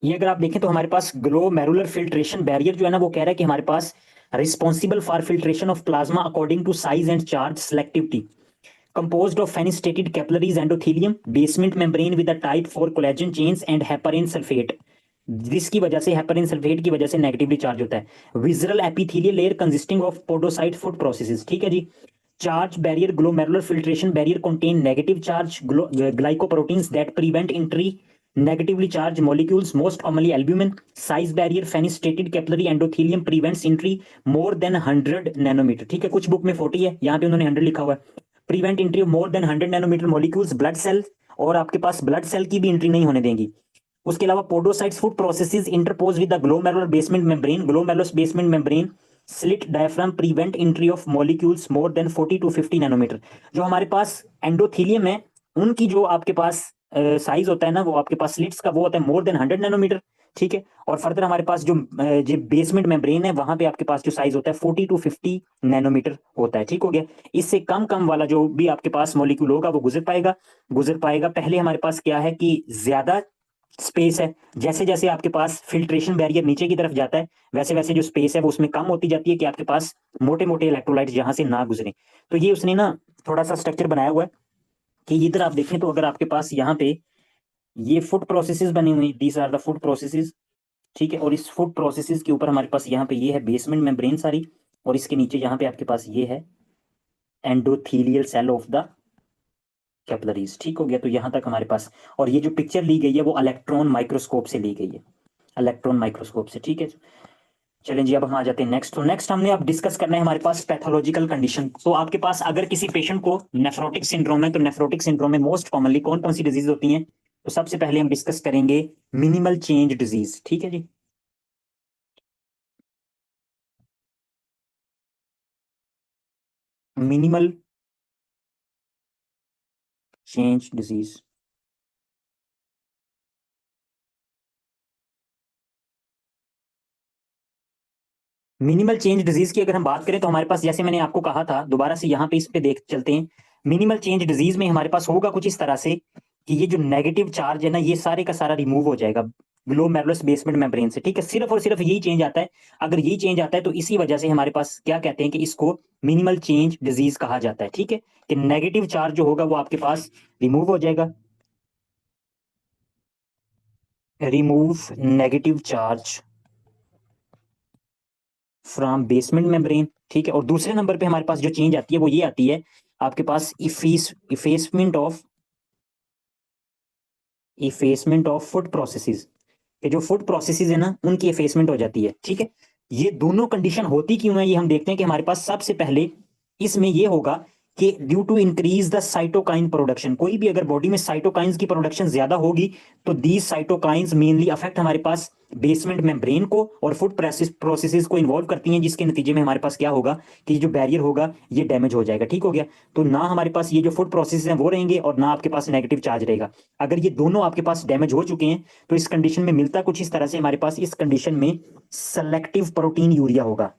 ये अगर आप देखें तो हमारे पास ग्लोमेरुलर फिल्ट्रेशन बैरियर जो है ना वो कह रहा है कि हमारे पास responsible for filtration of plasma according to size and charge selectivity, composed of fenestrated capillaries endothelium basement membrane with a type 4 collagen chains and heparin sulfate, जिसकी वजह से हेपरिन सल्फेट की वजह से नेगेटिवली चार्ज होता है। Visceral epithelial layer consisting of podocyte foot processes, ठीक है जी। Charge barrier glomerular filtration barrier contain negative charge glycoproteins that prevent entry negatively charged molecules, most commonly albumin. Size barrier fenestrated capillary endothelium prevents entry more than 100 nanometre, ठीक है, कुछ book में 40 है, यहाँ पे उन्होंने 100 लिखा हुआ है। Prevent entry of more than 100 nanometre molecules blood cell, और आपके पास ब्लड सेल की भी एंट्री नहीं होने देंगी। उसके अलावा podocytes food processes interpose with the glomerular basement membrane, glomerular basement membrane slit diaphragm prevent entry of molecules more than 40 to 50 nanometre. जो हमारे पास एंडोथीलियम है उनकी जो आपके पास साइज होता है ना वो आपके पास स्लिट्स का, वो होता है मोर देन 100 नैनोमीटर, ठीक है। और फर्दर हमारे पास जो बेसमेंट मेम्ब्रेन है वहां पे आपके पास जो साइज होता है 40 टू 50 नैनोमीटर होता है, ठीक हो गया। इससे कम कम वाला जो भी आपके पास मॉलिक्यूल होगा वो गुजर पाएगा। पहले हमारे पास क्या है कि ज्यादा स्पेस है, जैसे जैसे आपके पास फिल्ट्रेशन बैरियर नीचे की तरफ जाता है वैसे वैसे जो स्पेस है वो उसमें कम होती जाती है कि आपके पास मोटे मोटे इलेक्ट्रोलाइट्स जहां से ना गुजरे। तो ये उसने ना थोड़ा सा स्ट्रक्चर बनाया हुआ है कि इधर आप देखें तो अगर आपके पास यहाँ पे ये फूड प्रोसेसेस बनी हुई, these are the food processes, ठीक है। और इस फूड प्रोसेसेस के ऊपर हमारे पास यहाँ पे ये है बेसमेंट मेम्ब्रेन सारी, और इसके नीचे यहाँ पे आपके पास ये है endothelial cell of the capillaries, ठीक हो गया। तो यहाँ तक हमारे पास, और ये जो पिक्चर ली गई है वो इलेक्ट्रॉन माइक्रोस्कोप से ली गई है, इलेक्ट्रॉन माइक्रोस्कोप से, ठीक है। चलें जी, अब हम आ जाते हैं नेक्स्ट। तो नेक्स्ट हमने अब डिस्कस करना है हमारे पास पैथोलॉजिकल कंडीशन। तो आपके पास अगर किसी पेशेंट को नेफ्रोटिक सिंड्रोम है तो नेफ्रोटिक सिंड्रोम में मोस्ट कॉमनली कौन कौन सी डिजीज होती हैं? तो सबसे पहले हम डिस्कस करेंगे मिनिमल चेंज डिजीज, ठीक है जी। Minimal change disease, minimal change disease की अगर हम बात करें तो हमारे पास, जैसे मैंने आपको कहा था, दोबारा से यहाँ पे इस पे देख चलते हैं। मिनिमल चेंज डिजीज में हमारे पास होगा कुछ इस तरह से कि ये जो नेगेटिव चार्ज है ना ये सारे का सारा रिमूव हो जाएगा ग्लोमेरुलस बेसमेंट मेम्ब्रेन से, ठीक है। सिर्फ और सिर्फ यही चेंज आता है। अगर यही चेंज आता है तो इसी वजह से हमारे पास क्या कहते हैं कि इसको मिनिमल चेंज डिजीज कहा जाता है, ठीक है। कि नेगेटिव चार्ज जो होगा वो आपके पास रिमूव हो जाएगा, remove negative charge from basement membrane, ठीक है। और दूसरे नंबर पे हमारे पास जो चेंज आती है वो ये आती है आपके पास इफेसमेंट ऑफ फूड प्रोसेसेस, कि जो फूड प्रोसेसेस है ना उनकी इफेसमेंट हो जाती है, ठीक है। ये दोनों कंडीशन होती क्यों है ये हम देखते हैं कि हमारे पास सबसे पहले इसमें ये होगा कि due to increase the cytokine production, कोई भी अगर बॉडी में साइटोकाइंस की प्रोडक्शन ज्यादा होगी तो दीज साइटोकाइंस मेनली अफेक्ट हमारे पास बेसमेंट मेम्ब्रेन को और फूड प्रोसेसेस को इन्वॉल्व करती हैं, जिसके नतीजे में हमारे पास क्या होगा कि जो बैरियर होगा ये डैमेज हो जाएगा, ठीक हो गया। तो ना हमारे पास ये जो फूड प्रोसेस हैं वो रहेंगे और ना आपके पास नेगेटिव चार्ज रहेगा। अगर ये दोनों आपके पास डैमेज हो चुके हैं तो इस कंडीशन में मिलता कुछ इस तरह से हमारे पास इस कंडीशन में सेलेक्टिव प्रोटीन यूरिया होगा।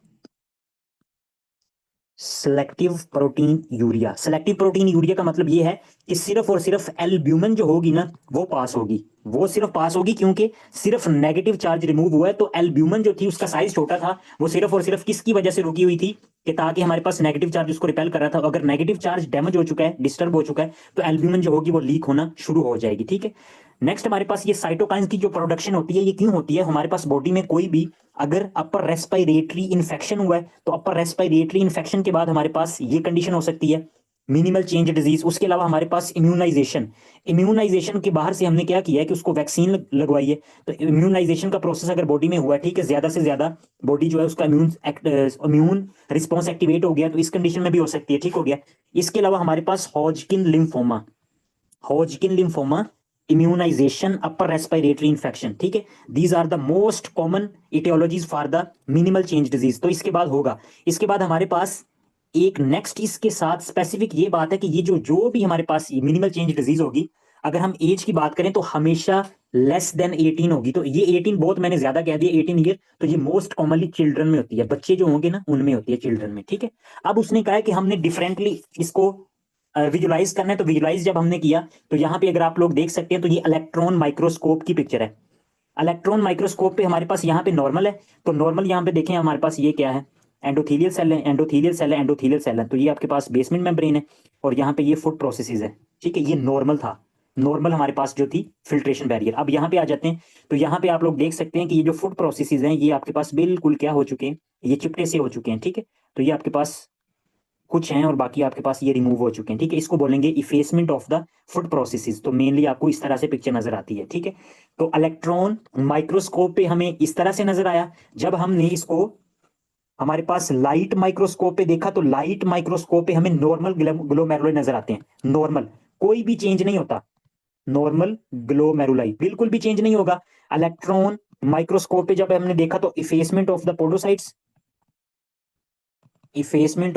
सेलेक्टिव प्रोटीन यूरिया का मतलब ये है कि सिर्फ और सिर्फ एल्ब्यूमिन जो होगी ना वो पास होगी, वो सिर्फ पास होगी क्योंकि सिर्फ नेगेटिव चार्ज रिमूव हुआ है। तो एल्ब्यूमिन जो थी उसका साइज छोटा था, वो सिर्फ और सिर्फ किसकी वजह से रुकी हुई थी कि ताकि हमारे पास नेगेटिव चार्ज उसको रिपेल कर रहा था। अगर नेगेटिव चार्ज डैमेज हो चुका है, डिस्टर्ब हो चुका है, तो एल्ब्यूमिन जो होगी वो लीक होना शुरू हो जाएगी, ठीक है। नेक्स्ट हमारे पास ये साइटोकाइंस की जो प्रोडक्शन होती है ये क्यों होती है? हमारे पास बॉडी में कोई भी अगर अपर रेस्पिरेटरी इन्फेक्शन हुआ है तो अपर रेस्पिरेटरी इन्फेक्शन के बाद हमारे पास ये कंडीशन हो सकती है मिनिमल चेंज डिजीज। उसके अलावा हमारे पास इम्यूनाइजेशन के बाहर से हमने क्या किया है कि उसको वैक्सीन लगवाई है। तो इम्यूनाइजेशन का प्रोसेस अगर बॉडी में हुआ है, ठीक है, ज्यादा से ज्यादा बॉडी जो है उसका इम्यून रिस्पॉन्स एक्टिवेट हो गया, तो इस कंडीशन में भी हो सकती है, ठीक हो गया। इसके अलावा हमारे पास Hodgkin lymphoma immunisation upper respiratory infection, ठीक है। These are the most common aetiologies for the minimal change disease. तो इसके बाद होगा, इसके बाद हमारे पास एक नेक्स्ट इसके साथ स्पेसिफिक ये बात है कि ये जो जो भी हमारे पास मिनिमल चेंज डिजीज होगी, अगर हम एज की बात करें तो हमेशा लेस देन 18 होगी। तो ये 18 बहुत मैंने ज्यादा कह दिया, 18 ईयर, तो ये मोस्ट कॉमनली चिल्ड्रन में होती है, बच्चे जो होंगे ना उनमें होती है, चिल्ड्रन में, ठीक है। अब उसने कहा है कि हमने डिफरेंटली इसको विजुलाइज करना है। तो विजुलाइज जब हमने किया तो यहाँ पे अगर आप लोग देख सकते हैं तो ये इलेक्ट्रॉन माइक्रोस्कोप की पिक्चर है। इलेक्ट्रॉन माइक्रोस्कोप पे हमारे पास यहाँ पे नॉर्मल है, तो नॉर्मल यहाँ पे देखें हमारे पास ये क्या है, एंडोथीलियल सेल है, एंडोथीलियल सेल है। तो ये आपके पास बेसमेंट मेम्ब्रेन है और यहाँ पे ये फूड प्रोसेसेस है, ठीक है। ये नॉर्मल था, नॉर्मल हमारे पास जो थी फिल्ट्रेशन बैरियर। अब यहाँ पे आ जाते हैं तो यहाँ पे आप लोग देख सकते हैं कि ये जो फूड प्रोसेसेस हैं ये आपके पास बिल्कुल क्या हो चुके हैं, ये चिपटे से हो चुके हैं, ठीक है। तो ये आपके पास कुछ हैं और बाकी आपके पास ये रिमूव हो चुके हैं, ठीक है। इसको बोलेंगे effacement of the food processes. तो मेनली आपको इस तरह से पिक्चर नजर आती है, ठीक है। तो इलेक्ट्रॉन माइक्रोस्कोप पे हमें इस तरह से नजर आया। जब हमने इसको हमारे पास लाइट माइक्रोस्कोप पे देखा तो लाइट माइक्रोस्कोप पे हमें नॉर्मल ग्लोमेरुलाई नजर आते हैं, नॉर्मल, कोई भी चेंज नहीं होता। नॉर्मल ग्लोमेरुलाई बिल्कुल भी चेंज नहीं होगा। इलेक्ट्रॉन माइक्रोस्कोप पे जब हमने देखा तो इफेसमेंट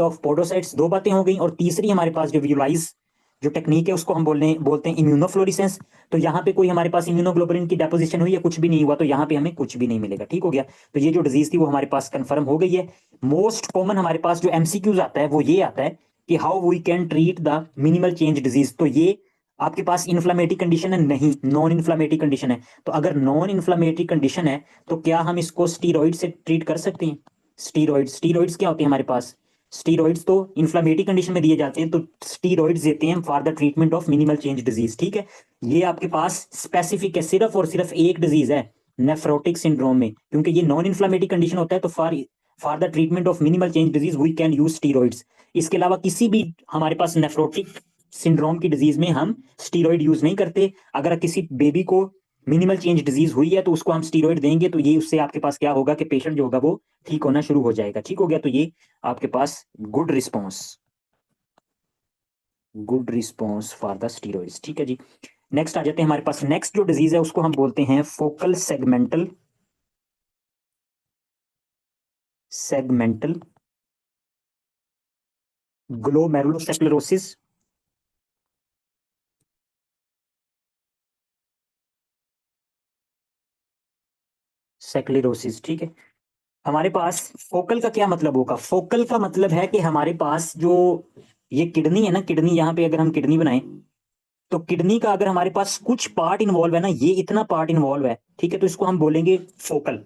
ऑफ पोडोसाइट्स, दो बातें हो गई। और तीसरी हमारे पास जो विजुलाइज जो टेक्निक है उसको हम बोलते हैं इम्यूनोफ्लोरेसेंस। तो यहाँ पे कोई हमारे पास इम्यूनोग्लोबुलिन की डेपोजिशन हुई है, कुछ भी नहीं हुआ, तो यहाँ पे हमें कुछ भी नहीं मिलेगा। ठीक हो गया। तो ये जो डिजीज थी वो हमारे पास कंफर्म हो गई है। मोस्ट कॉमन हमारे पास जो एमसीक्यूज आता है वो ये आता है कि how we can treat the minimal change disease. तो ये आपके पास इन्फ्लामेटरी कंडीशन है? नहीं, नॉन इन्फ्लामेटरी कंडीशन है। तो अगर नॉन इन्फ्लामेटरी कंडीशन है तो क्या हम इसको स्टीरॉइड से ट्रीट कर सकते हैं? स्टीरॉइड्स क्या होते हैं हमारे पास? स्टीरॉइड्स तो इन्फ्लामेटरी कंडीशन में दिए जाते हैं, तो स्टीरॉइड्स देते हैं for the treatment of minimal change disease. ठीक है, ये आपके पास स्पेसिफिक है, सिर्फ और सिर्फ एक डिजीज है नेफ्रोटिक सिंड्रोम में, क्योंकि ये नॉन इन्फ्लामेटरी कंडीशन होता है। तो for for the treatment of minimal change disease we can use steroids. इसके अलावा किसी भी हमारे पास नेफ्रोटिक सिंड्रोम की डिजीज में हम स्टीरॉइड यूज नहीं करते। अगर किसी बेबी को मिनिमल चेंज डिजीज हुई है तो उसको हम स्टीरॉइड देंगे, तो ये उससे आपके पास क्या होगा कि पेशेंट जो होगा वो ठीक होना शुरू हो जाएगा। ठीक हो गया। तो ये आपके पास good response for the steroids. ठीक है जी। नेक्स्ट आ जाते हैं हमारे पास, नेक्स्ट जो डिजीज है उसको हम बोलते हैं फोकल सेगमेंटल ग्लोमेरुलोसेक्लेरोसिस। सेक्लेरोसिस, ठीक है। हमारे पास फोकल का क्या मतलब होगा? फोकल का मतलब है कि हमारे पास जो ये किडनी है ना, किडनी, यहाँ पे अगर हम किडनी बनाएं तो किडनी का अगर हमारे पास कुछ पार्ट इन्वॉल्व है ना, ये इतना पार्ट इन्वॉल्व है, ठीक है, तो इसको हम बोलेंगे फोकल।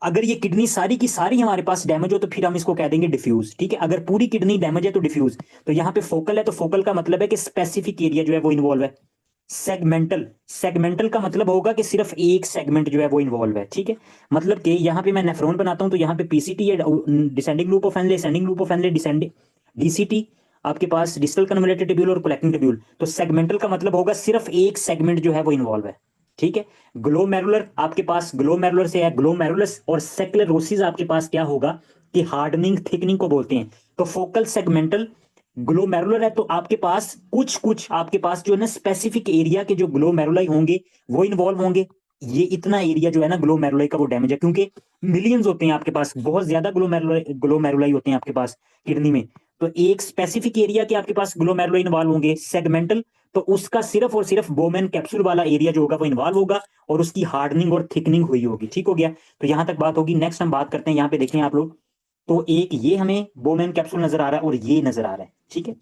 अगर ये किडनी सारी की सारी हमारे पास डैमेज हो तो फिर हम इसको कह देंगे डिफ्यूज। ठीक है, अगर पूरी किडनी डैमेज है तो डिफ्यूज। तो यहाँ पे फोकल है तो फोकल का मतलब है कि स्पेसिफिक एरिया जो है वो इन्वॉल्व है। सेगमेंटल का मतलब होगा कि सिर्फ एक सेगमेंट जो है वो इन्वॉल्व है। ठीक है, मतलब कि यहाँ पे मैं नेफ्रॉन बनाता हूं तो यहाँ पे पीसीटी है, descending loop of Henle, ascending loop of Henle, descending DCT, आपके पास डिस्टल कन्वोल्यूटेड ट्यूब्यूल और कलेक्टिंग ट्यूब्यूल। तो सेगमेंटल का मतलब होगा सिर्फ एक सेगमेंट जो है वो इन्वॉल्व है। ठीक है, ग्लोमेरुलर आपके पास, ग्लोमेरुलर से है ग्लोमेरुलस, और सेक्लेरोसिस आपके पास क्या होगा कि हार्डनिंग थिकनिंग को बोलते हैं। तो फोकल सेगमेंटल ग्लोमेरुलर है तो आपके पास कुछ कुछ आपके पास जो है ना स्पेसिफिक एरिया के जो ग्लोमेरुलाई होंगे वो इन्वॉल्व होंगे। ये इतना एरिया जो है ना ग्लोमेरुलाई का वो डैमेज है, क्योंकि मिलियंस होते हैं आपके पास, बहुत ज्यादा ग्लोमेरुलाई होते हैं आपके पास किडनी में। तो एक स्पेसिफिक एरिया के आपके पास ग्लोमेरुलाई इन्वॉल्व होंगे। सेगमेंटल तो उसका सिर्फ और सिर्फ बोमेन कैप्सूल वाला एरिया जो होगा वो इन्वॉल्व होगा और उसकी हार्डनिंग और थिकनिंग हुई होगी। ठीक हो गया। तो यहां तक बात होगी। नेक्स्ट हम बात करते हैं, यहाँ पे देखें आप लोग, तो एक ये हमें बोमेन कैप्सूल नजर आ रहा है और ये नजर आ रहा है। ठीक है,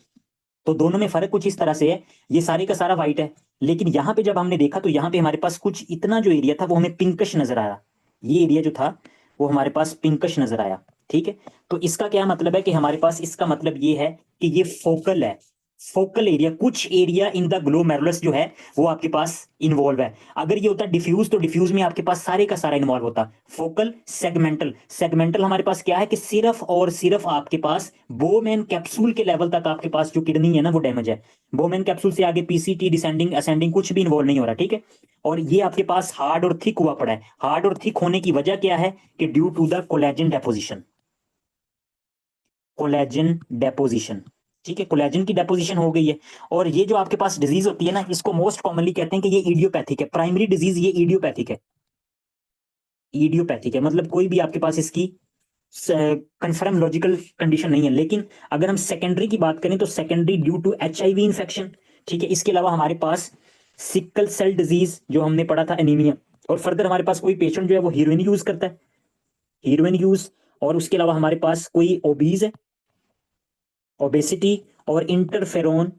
तो दोनों में फर्क कुछ इस तरह से है, ये सारे का सारा व्हाइट है, लेकिन यहाँ पे जब हमने देखा तो यहाँ पे हमारे पास कुछ इतना जो एरिया था वो हमें पिंकश नजर आया। ये एरिया जो था वो हमारे पास पिंकश नजर आया। ठीक है, तो इसका क्या मतलब है कि हमारे पास, इसका मतलब ये है कि ये फोकल है। फोकल एरिया, कुछ एरिया इन द ग्लोमेरुलस जो है वो आपके पास इन्वॉल्व है। अगर ये होता डिफ्यूज तो डिफ्यूज में आपके पास सारे का सारा इन्वॉल्व होता। फोकल सेगमेंटल हमारे पास क्या है कि सिर्फ और सिर्फ आपके पास बोमेन कैप्सूल के लेवल तक आपके पास जो किडनी है ना वो डैमेज है। बोमेन कैप्सूल से आगे पीसीटी, डिसेंडिंग, असेंडिंग कुछ भी इन्वॉल्व नहीं हो रहा। ठीक है, और ये आपके पास हार्ड और थिक हुआ पड़ा है। हार्ड और थिक होने की वजह क्या है कि due to the collagen deposition. ठीक है, कोलेजन की डेपोजिशन हो गई है। और ये जो आपके पास डिजीज होती है ना, इसको मोस्ट कॉमनली कहते हैं कि ये इडियोपैथिक है। प्राइमरी डिजीज ये इडियोपैथिक है। इडियोपैथिक है मतलब कोई भी आपके पास इसकी कंफर्म लॉजिकल कंडीशन नहीं है। लेकिन अगर हम सेकेंडरी की बात करें तो secondary due to HIV infection. ठीक है, इसके अलावा हमारे पास सिकल सेल डिजीज जो हमने पढ़ा था, एनीमिया। और फर्दर हमारे पास कोई पेशेंट जो है वो हीरोइन यूज करता है, हीरोइन यूज। और उसके अलावा हमारे पास कोई ओबीज है, ओबेसिटी। और इंटरफेरोन,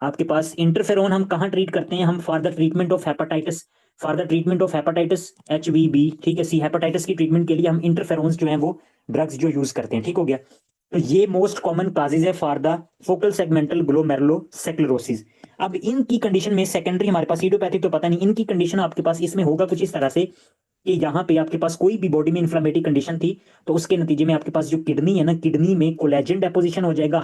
आपके पास इंटरफेरोन हम कहाँ ट्रीट करते हैं? हम for the treatment of hepatitis, for the treatment of hepatitis HVB। ठीक है, सी हेपाटाइटिस की ट्रीटमेंट के लिए हम इंटरफेरोन्स जो है वो ड्रग्स जो यूज करते हैं। ठीक हो गया। तो ये मोस्ट कॉमन काजेज है फॉर द फोकल सेगमेंटल ग्लोमेरुलोसेक्लेरोसिस। अब इनकी कंडीशन में सेकेंडरी हमारे पास इडियोपैथिक तो पता नहीं, इनकी कंडीशन आपके पास इसमें होगा कुछ इस तरह से कि यहाँ पे आपके पास कोई भी बॉडी में इन्फ्लेमेटरी कंडीशन थी तो उसके नतीजे में आपके पास जो किडनी है ना, किडनी में कोलेजन डेपोजिशन हो जाएगा,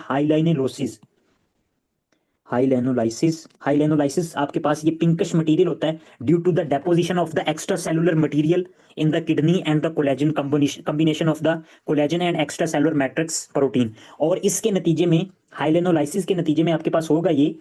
हाइलेनोलाइसिस आपके पास ये पिंकिश मटेरियल होता है due to the deposition of the extra cellular material in the kidney and the collagen combination of the collagen and extra cellular matrix protein. और इसके नतीजे में, हाइलेनोलाइसिस के नतीजे में आपके पास होगा ये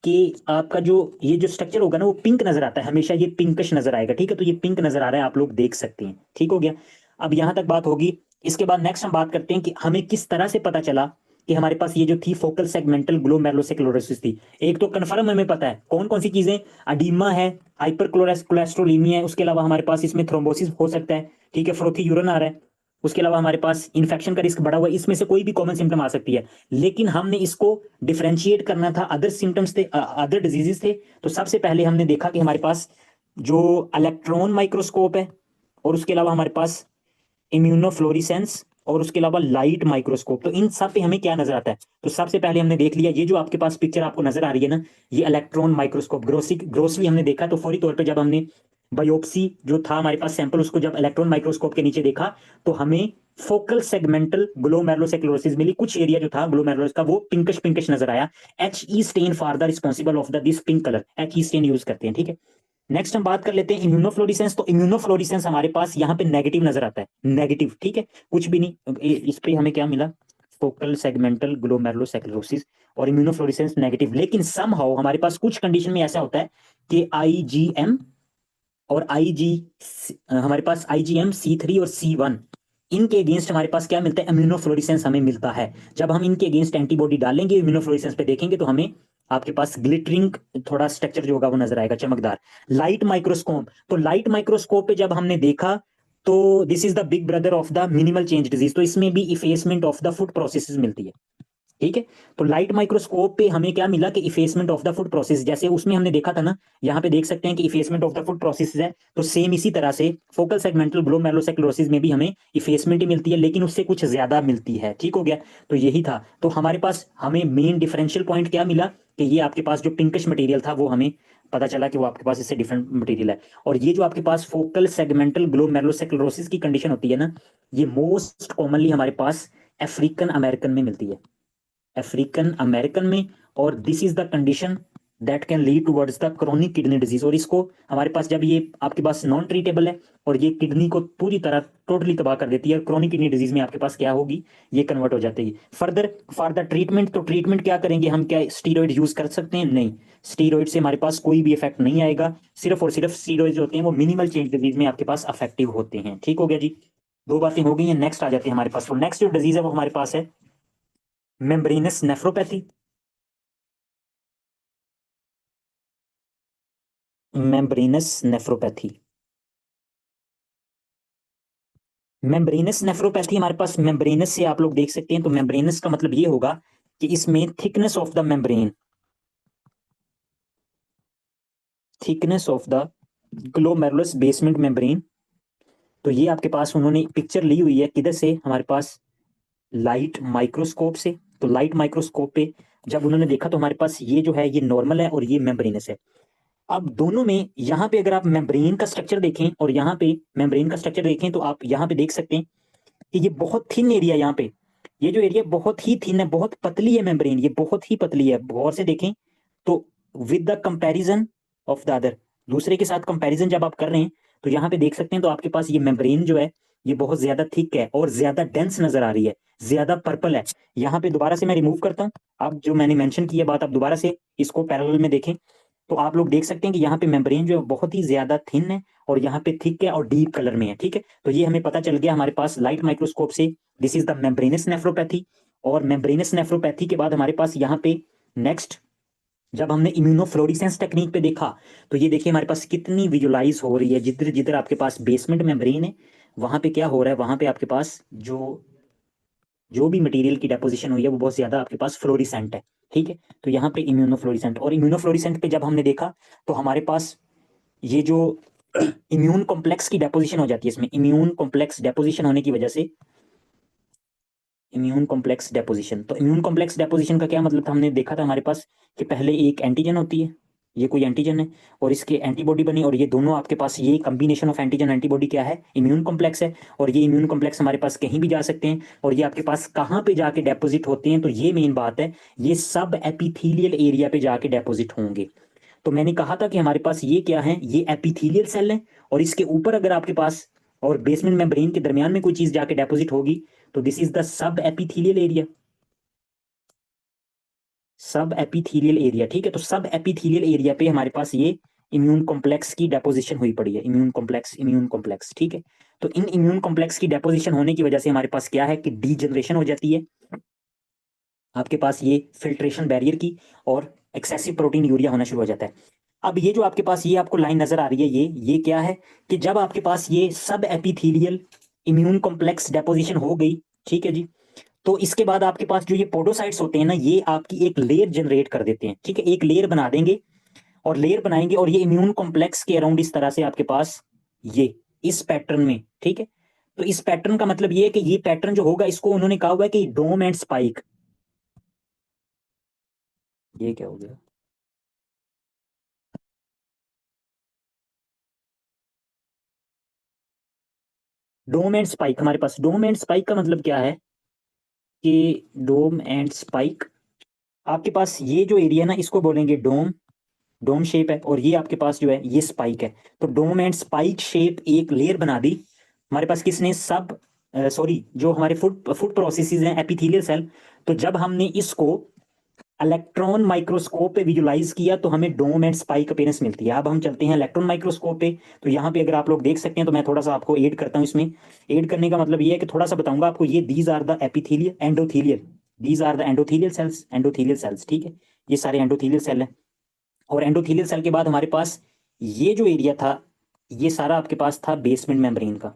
कि आपका जो ये जो स्ट्रक्चर होगा ना वो पिंक नजर आता है, हमेशा ये पिंकिश नजर आएगा। ठीक है, तो ये पिंक नजर आ रहा है, आप लोग देख सकते हैं। ठीक हो गया, अब यहां तक बात होगी। इसके बाद नेक्स्ट हम बात करते हैं कि हमें किस तरह से पता चला कि हमारे पास ये जो थी फोकल सेगमेंटल ग्लोमेरुलोसेक्लोरोसिस थी। एक तो कन्फर्म हमें पता है कौन कौन सी चीजें, अडीमा है, हाइपर कोलेस्ट्रोलीमिया है, उसके अलावा हमारे पास इसमें थ्रोम्बोसिस हो सकता है, ठीक है, फ्रोथी यूरिन आ रहा है, उसके अलावा हमारे पास इन्फेक्शन का रिस्क बढ़ा हुआ है, इसमें से कोई भी कॉमन सिम्टम आ सकती है। लेकिन हमने इसको डिफरेंशिएट करना था, अदर सिम्टम्स थे, अदर डिजीजेस थे। तो सबसे पहले हमने देखा कि हमारे पास जो इलेक्ट्रॉन माइक्रोस्कोप है, और उसके अलावा हमारे पास इम्यूनोफ्लोरिसेंस, और उसके अलावा लाइट माइक्रोस्कोप। तो इन सब पे हमें क्या नजर आता है? तो सबसे पहले हमने देख लिया, ये जो आपके पास पिक्चर आपको नजर आ रही है ना, ये इलेक्ट्रॉन माइक्रोस्कोप ग्रोसली हमने देखा। तो फौरी तौर पे जब हमने बायोप्सी जो था हमारे पास सैंपल, उसको जब इलेक्ट्रॉन माइक्रोस्कोप के नीचे देखा, तो हमें फोकल सेगमेंटल ग्लोमेरुलोसेक्लोरोसिस मिली। कुछ एरिया जो था ग्लोमेरुलस का वो पिंकिश पिंकिश नजर आया। HE stand for the responsible of the this pink colour, HE stain use करते हैं, ठीक है। नेक्स्ट हम बात कर लेते हैं इम्यूनोफ्लोरिसेंस। तो इम्यूनोफ्लोरिसेंस हमारे पास यहाँ पे नेगेटिव नजर आता है, नेगेटिव, ठीक है, कुछ भी नहीं। इस पे हमें क्या मिला? फोकल सेगमेंटल ग्लोमेरुलोसेक्लोरोसिस और इम्यूनोफ्लोरिसेंस नेगेटिव। लेकिन समहाउ हमारे पास कुछ कंडीशन में ऐसा होता है कि IgM और हमारे पास IgM C3 और C1, इनके अगेंस्ट हमारे पास क्या मिलता है? इम्यूनोफ्लोरिसेंस हमें मिलता है। जब हम इनके अगेंस्ट एंटीबॉडी डालेंगे, इम्यूनोफ्लोरिसेंस पे देखेंगे, तो हमें आपके पास ग्लिटरिंग थोड़ा स्ट्रक्चर जो होगा वो नजर आएगा, चमकदार। लाइट माइक्रोस्कोप, तो लाइट माइक्रोस्कोप पे जब हमने देखा, तो this is the big brother of the minimal change disease. तो इसमें भी effacement of the food processes मिलती है, ठीक है। तो लाइट माइक्रोस्कोप पे हमें क्या मिला कि effacement of the food process, जैसे उसमें हमने देखा था ना, यहाँ पे देख सकते हैं कि effacement of the food process है। तो सेम इसी तरह से फोकल सेगमेंटल ग्लोमेरुलोसेक्लोरोसिस में भी हमें इफेसमेंट ही मिलती है, लेकिन उससे कुछ ज्यादा मिलती है, ठीक हो गया। तो यही था। तो हमारे पास हमें मेन डिफरेंशियल पॉइंट क्या मिला कि ये आपके पास जो पिंकिश मटेरियल था वो हमें पता चला कि वो आपके पास इससे डिफरेंट मटेरियल है। और ये जो आपके पास फोकल सेगमेंटल ग्लोमेरुलोसेक्लोरोसिस की कंडीशन होती है ना, ये मोस्ट कॉमनली हमारे पास अफ्रीकन अमेरिकन में मिलती है, अफ्रीकन अमेरिकन में। और this is the condition that can lead towards the chronic kidney disease. और इसको हमारे पास जब ये आपके पास नॉन ट्रीटेबल है और ये किडनी को पूरी तरह टोटली तबाह कर देती है, क्रोनिक किडनी डिजीज में आपके पास क्या होगी? ये कन्वर्ट हो जाती है। फर्दर फॉर द ट्रीटमेंट, तो ट्रीटमेंट क्या करेंगे हम? क्या स्टीरॉइड यूज कर सकते हैं? नहीं, स्टीरॉइड से हमारे पास कोई भी इफेक्ट नहीं आएगा। सिर्फ और सिर्फ स्टीरॉइड होते हैं वो मिनिमल चेंज डिजीज में आपके पास अफेक्टिव होते हैं, ठीक हो गया जी। दो बातें हो गई हैं। नेक्स्ट आ जाते हैं हमारे पास। तो नेक्स्ट जो डिजीज है वो हमारे पास है membranous nephropathy. Membranous nephropathy, membranous nephropathy हमारे पास मेम्ब्रेनस से आप लोग देख सकते हैं। तो मेम्ब्रेनस का मतलब ये होगा कि इसमें thickness of the membrane, thickness of the glomerulus basement membrane. तो ये आपके पास उन्होंने पिक्चर ली हुई है किधर से? हमारे पास लाइट माइक्रोस्कोप से। तो लाइट माइक्रोस्कोप पे जब उन्होंने देखा, तो हमारे पास ये जो है ये नॉर्मल है और ये मेम्ब्रेनस है। अब दोनों में यहाँ पे अगर आप मेम्ब्रेन का स्ट्रक्चर देखें और यहाँ पे मेम्ब्रेन का स्ट्रक्चर देखें, तो आप यहाँ पे देख सकते हैं कि ये बहुत थिन एरिया, यहाँ पे ये जो एरिया बहुत ही थिन है, बहुत पतली है मेम्ब्रेन, ये बहुत ही पतली है। गौर से देखें तो with the comparison of the other, दूसरे के साथ कंपैरिजन जब आप कर रहे हैं, तो यहाँ पे देख सकते हैं तो आपके पास ये मेम्ब्रेन जो है ये बहुत ज्यादा थिक है और ज्यादा डेंस नजर आ रही है, ज्यादा पर्पल है। यहाँ पे दोबारा से मैं रिमूव करता हूँ। अब जो मैंने मेंशन किया बात, आप दोबारा से इसको पैरेलल में देखें, तो आप लोग देख सकते हैं कि यहाँ पे मेम्ब्रेन जो है बहुत ही ज्यादा थिन है और यहाँ पे थिक है और डीप कलर में है, ठीक है। तो ये हमें पता चल गया हमारे पास लाइट माइक्रोस्कोप से, this is the membranous nephropathy. और मेम्ब्रेनस नेफ्रोपैथी के बाद हमारे पास यहाँ पे नेक्स्ट, जब हमने इम्यूनोफ्लोरिसेंस टेक्निक पे देखा, तो ये देखिए हमारे पास कितनी विजुलाइज हो रही है। जिधर जिधर आपके पास बेसमेंट मेम्ब्रेन है, वहां पे क्या हो रहा है? वहां पे आपके पास जो जो भी मटेरियल की डेपोजिशन हुई है वो बहुत ज्यादा आपके पास फ्लोरिसेंट है, ठीक है। तो यहाँ पे इम्यूनोफ्लोरिसेंट, और इम्यूनोफ्लोरिसेंट पे जब हमने देखा, तो हमारे पास ये जो इम्यून कॉम्प्लेक्स की डेपोजिशन हो जाती है, इसमें इम्यून कॉम्प्लेक्स डेपोजिशन होने की वजह से, इम्यून कॉम्प्लेक्स डेपोजिशन, तो इम्यून कॉम्प्लेक्स डेपोजिशन का क्या मतलब था? हमने देखा था हमारे पास कि पहले एक एंटीजन होती है, ये कोई एंटीजन है, और इसके एंटीबॉडी बनी, और ये दोनों आपके पास ये कॉम्बिनेशन ऑफ एंटीजन एंटीबॉडी क्या है? इम्यून कॉम्प्लेक्स है। और ये इम्यून कॉम्प्लेक्स हमारे पास कहीं भी जा सकते हैं, और ये आपके पास कहाँ पे जाके डेपोजिट होते हैं? तो ये मेन बात है, ये सब एपिथेलियल एरिया पे जाके डेपोजिट होंगे। तो मैंने कहा था कि हमारे पास ये क्या है? ये एपिथेलियल सेल है, और इसके ऊपर अगर आपके पास और बेसमेंट मेम्ब्रेन के दरमियान में कोई चीज जाके डेपोजिट होगी, तो this is the sub epithelial area, sub epithelial area, ठीक है। तो सब एपिथेलियल एरिया पे हमारे पास ये इम्यून कॉम्प्लेक्स की डेपोजिशन हुई पड़ी है, इम्यून कॉम्प्लेक्स, ठीक है। तो इन इम्यून कॉम्प्लेक्स की डेपोजिशन होने की वजह से हमारे पास क्या है कि डीजनरेशन हो जाती है, आपके पास ये फिल्ट्रेशन बैरियर की और एक्सेसिव प्रोटीन यूरिया होना शुरू हो जाता है। अब ये जो आपके पास ये आपको लाइन नजर आ रही है, ये क्या है कि जब आपके पास ये सब एपिथेलियल इम्यून कॉम्प्लेक्स डेपोजिशन हो गई, ठीक है जी, तो इसके बाद आपके पास जो ये पोडोसाइट्स होते हैं ना, ये आपकी एक लेयर जनरेट कर देते हैं, ठीक है, एक लेयर बना देंगे और लेयर बनाएंगे और ये इम्यून कॉम्प्लेक्स के अराउंड इस तरह से आपके पास ये इस पैटर्न में, ठीक है। तो इस पैटर्न का मतलब ये है कि ये पैटर्न जो होगा इसको उन्होंने कहा हुआ है कि डोम एंड स्पाइक। ये क्या हो गया? डोम एंड स्पाइक, हमारे पास डोम एंड स्पाइक का मतलब क्या है कि डोम एंड स्पाइक, आपके पास ये जो एरिया है ना इसको बोलेंगे डोम, डोम शेप है, और ये आपके पास जो है ये स्पाइक है। तो डोम एंड स्पाइक शेप एक लेयर बना दी हमारे पास किसने, सब सॉरी जो हमारे फूड फूड प्रोसेसेस हैं एपिथेलियल सेल। तो जब हमने इसको इलेक्ट्रॉन माइक्रोस्कोप पे विजुलाइज किया तो हमें डोम एंड स्पाइक अपीयरेंस मिलती है। अब हम चलते हैं इलेक्ट्रॉन माइक्रोस्कोप पे, तो यहाँ पे अगर आप लोग देख सकते हैं, तो मैं थोड़ा सा आपको ऐड करता हूँ इसमें। ऐड करने का मतलब ये है कि थोड़ा सा बताऊंगा आपको, ये these are the epithelial endothelial, these are the endothelial cells, endothelial cells, ठीक है, ये सारे एंडोथेलियल सेल हैं। और एंडोथेलियल सेल के बाद हमारे पास ये जो एरिया था, ये सारा आपके पास था बेसमेंट मेम्ब्रेन का,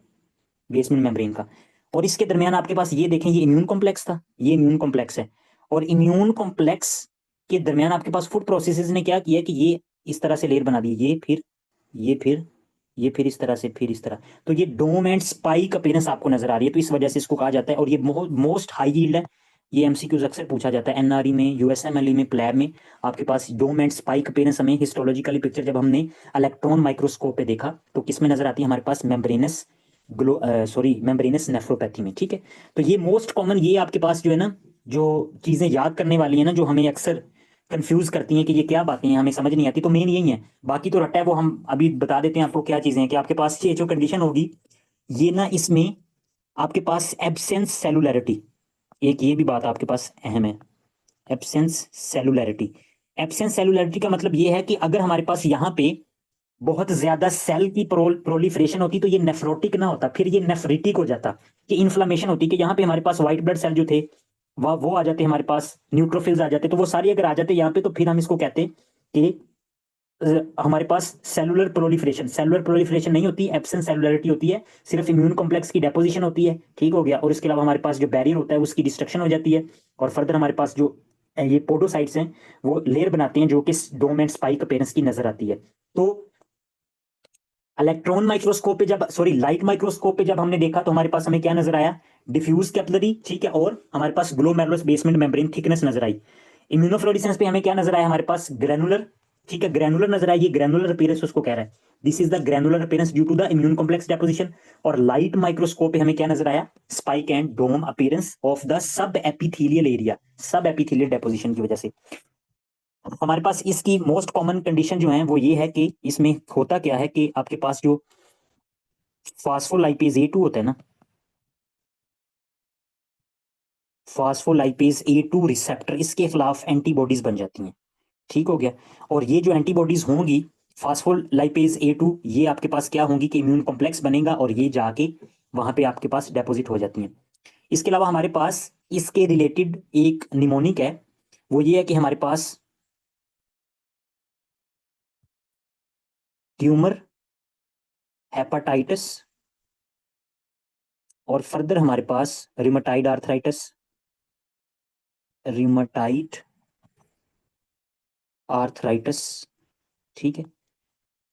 बेसमेंट मेम्ब्रेन का। और इसके दरमियान आपके पास ये देखें, ये इम्यून कॉम्प्लेक्स था, ये इम्यून कॉम्प्लेक्स है। और इम्यून कॉम्प्लेक्स के दरमियान आपके पास फूड प्रोसेसेस ने क्या किया कि ये इस तरह से लेयर बना दी, ये फिर ये फिर ये फिर इस तरह से, फिर इस तरह। तो ये डोम एंड स्पाइक अपीयरेंस आपको नजर आ रही है, तो इस वजह से इसको कहा जाता है। और ये मोस्ट हाई यील्ड है, ये एमसीक्यूज अक्सर पूछा जाता है एनआरई में, यूएसएमएलई में, प्लैब में। आपके पास डोम एंड स्पाइक अपीयरेंस हमें हिस्टोलॉजिकली पिक्चर जब हमने इलेक्ट्रॉन माइक्रोस्कोप पे देखा तो किसमें नजर आती है हमारे पास, membranous glo sorry membranous nephropathy में, ठीक है। तो ये मोस्ट कॉमन, ये आपके पास जो है ना, जो चीजें याद करने वाली है ना, जो हमें अक्सर कंफ्यूज करती हैं कि ये क्या बातें हैं, हमें समझ नहीं आती, तो मेन यही है। बाकी तो रट्टा है वो हम अभी बता देते हैं आपको क्या चीजें हैं, कि आपके पास ये जो कंडीशन होगी, ये ना इसमें आपके पास एब्सेंस सेलुलैरिटी, एक ये भी बात आपके पास अहम है, एब्सेंस सेलुलैरिटी। एब्सेंस सेलुलैरिटी का मतलब ये है कि अगर हमारे पास यहाँ पे बहुत ज्यादा सेल की प्रोलिफरेशन होती तो ये नेफ्रोटिक ना होता, फिर ये नेफ्रिटिक हो जाता, कि इन्फ्लामेशन होती, कि यहाँ पे हमारे पास व्हाइट ब्लड सेल जो थे वह वो आ जाते, हमारे पास न्यूट्रोफिल्स आ जाते, तो वो सारी अगर आ जाते यहाँ पे तो फिर हम इसको कहते कि हमारे पास सेलुलर प्रोलिफरेशन नहीं होती, एब्सेंस सेलुलरिटी होती है, सिर्फ इम्यून कॉम्प्लेक्स की डेपोजिशन होती है, ठीक हो गया। और इसके अलावा हमारे पास जो बैरियर होता है उसकी डिस्ट्रक्शन हो जाती है, और फर्दर हमारे पास जो ये पोडोसाइट्स हैं वो लेयर बनाते हैं जो कि डोम एंड स्पाइक अपीयरेंस की नजर आती है। तो इलेक्ट्रॉन माइक्रोस्कोप पे जब, सॉरी लाइट माइक्रोस्कोप पे जब हमने देखा तो हमारे पास हमें क्या नजर आया, डिफ्यूज कैपिलरी, ठीक है, और हमारे पास ग्लोमेरुलस बेसमेंट मेम्ब्रेन थिकनेस नजर आई। इम्यूनोफ्लोरेसेंस पे हमें क्या नजर आया, हमारे पास ग्रेनुलर, ठीक है, ग्रेनुलर नजर आई, ये ग्रेनुलर अपीयरेंस उसको कह रहा है, this is the granular appearance due to the immune complex deposition. और लाइट माइक्रोस्कोप पे हमें क्या नजर आया, spike and dome appearance of the sub epithelial area, sub epithelial deposition की वजह से। हमारे पास इसकी मोस्ट कॉमन कंडीशन जो है वो ये है कि इसमें होता क्या है कि आपके पास जो फास्फोलाइपेज ए टू होता है ना, फास्फोलाइपेज ए टू रिसेप्टर, इसके खिलाफ एंटीबॉडीज बन जाती हैं, ठीक हो गया। और ये जो एंटीबॉडीज होंगी फास्फोलाइपेज ए टू, ये आपके पास क्या होंगी कि इम्यून कॉम्प्लेक्स बनेगा और ये जाके वहां पे आपके पास डेपोजिट हो जाती हैं। इसके अलावा हमारे पास इसके रिलेटेड एक निमोनिक है, वो ये है कि हमारे पास ट्यूमर, हेपाटाइटिस, और फर्दर हमारे पास रिमटाइड आर्थराइटिस, रिमटाइड आर्थराइटिस, ठीक है।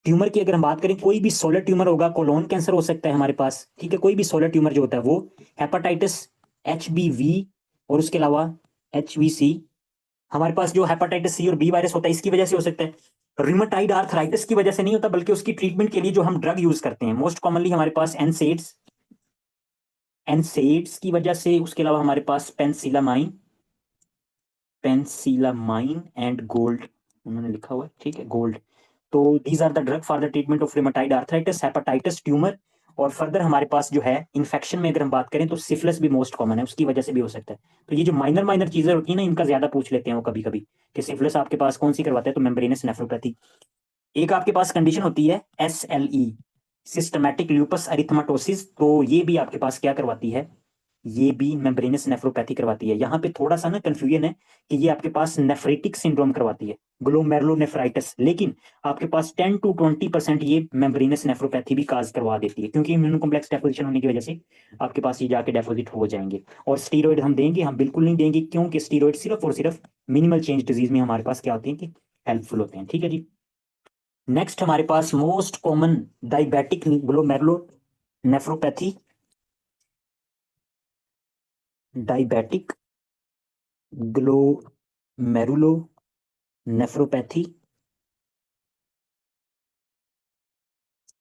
ट्यूमर की अगर हम बात करें, कोई भी सोलर ट्यूमर होगा, कोलोन कैंसर हो सकता है हमारे पास, ठीक है, कोई भी सोलर ट्यूमर जो होता है वो, हेपाटाइटिस, HBV, और उसके अलावा HVC, हमारे पास जो हेपाटाइटिस सी और बी वायरस होता है इसकी वजह से हो सकता है। रिमेटाइड आर्थराइटिस की वजह से नहीं होता, बल्कि उसकी ट्रीटमेंट के लिए जो हम ड्रग यूज करते हैं मोस्ट कॉमनली हमारे पास एनसेड्स, एनसेड्स की वजह से, उसके अलावा हमारे पास पेंसिलामाइन, पेंसिलामाइन एंड गोल्ड उन्होंने लिखा हुआ है, ठीक है, गोल्ड। तो these are the drug for the treatment of rheumatoid arthritis, hepatitis, tumour. और फर्दर हमारे पास जो है इन्फेक्शन में अगर हम बात करें तो सिफिलिस भी मोस्ट कॉमन है, उसकी वजह से भी हो सकता है। तो ये जो माइनर माइनर चीजें होती है ना, इनका ज्यादा पूछ लेते हैं वो कभी कभी, कि सिफिलिस आपके पास कौन सी करवाता है, तो मेम्ब्रेनस नेफ्रोपैथी। एक आपके पास कंडीशन होती है SLE, सिस्टमैटिक ल्यूपस एरिथेमेटोसिस, तो ये भी आपके पास क्या करवाती है, ये भी मेम्ब्रेनस नेफ्रोपैथी करवाती है। यहाँ पे थोड़ा सा ना कंफ्यूजन है कि ये आपके पास नेफ्रेटिक सिंड्रोम करवाती है, ग्लोमेरुलोनेफ्राइटिस, लेकिन आपके पास 10 to 20% ये मेम्ब्रेनस नेफ्रोपैथी भी काज करवा देती है, क्योंकि इम्यूनो कॉम्प्लेक्स डेपोजिशन होने की वजह से आपके पास ये जाके डेपोजिट हो जाएंगे। और स्टीरॉइड हम देंगे, हम बिल्कुल नहीं देंगे, क्योंकि स्टीरॉइड सिर्फ और सिर्फ मिनिमल चेंज डिजीज में हमारे पास क्या होते हैं कि हेल्पफुल होते हैं। ठीक है जी। नेक्स्ट हमारे पास मोस्ट कॉमन डायबिटिक ग्लोमेरुलोनेफ्रोपैथी, डायबिटिक ग्लोमेरुलोनेफ्रोपैथी।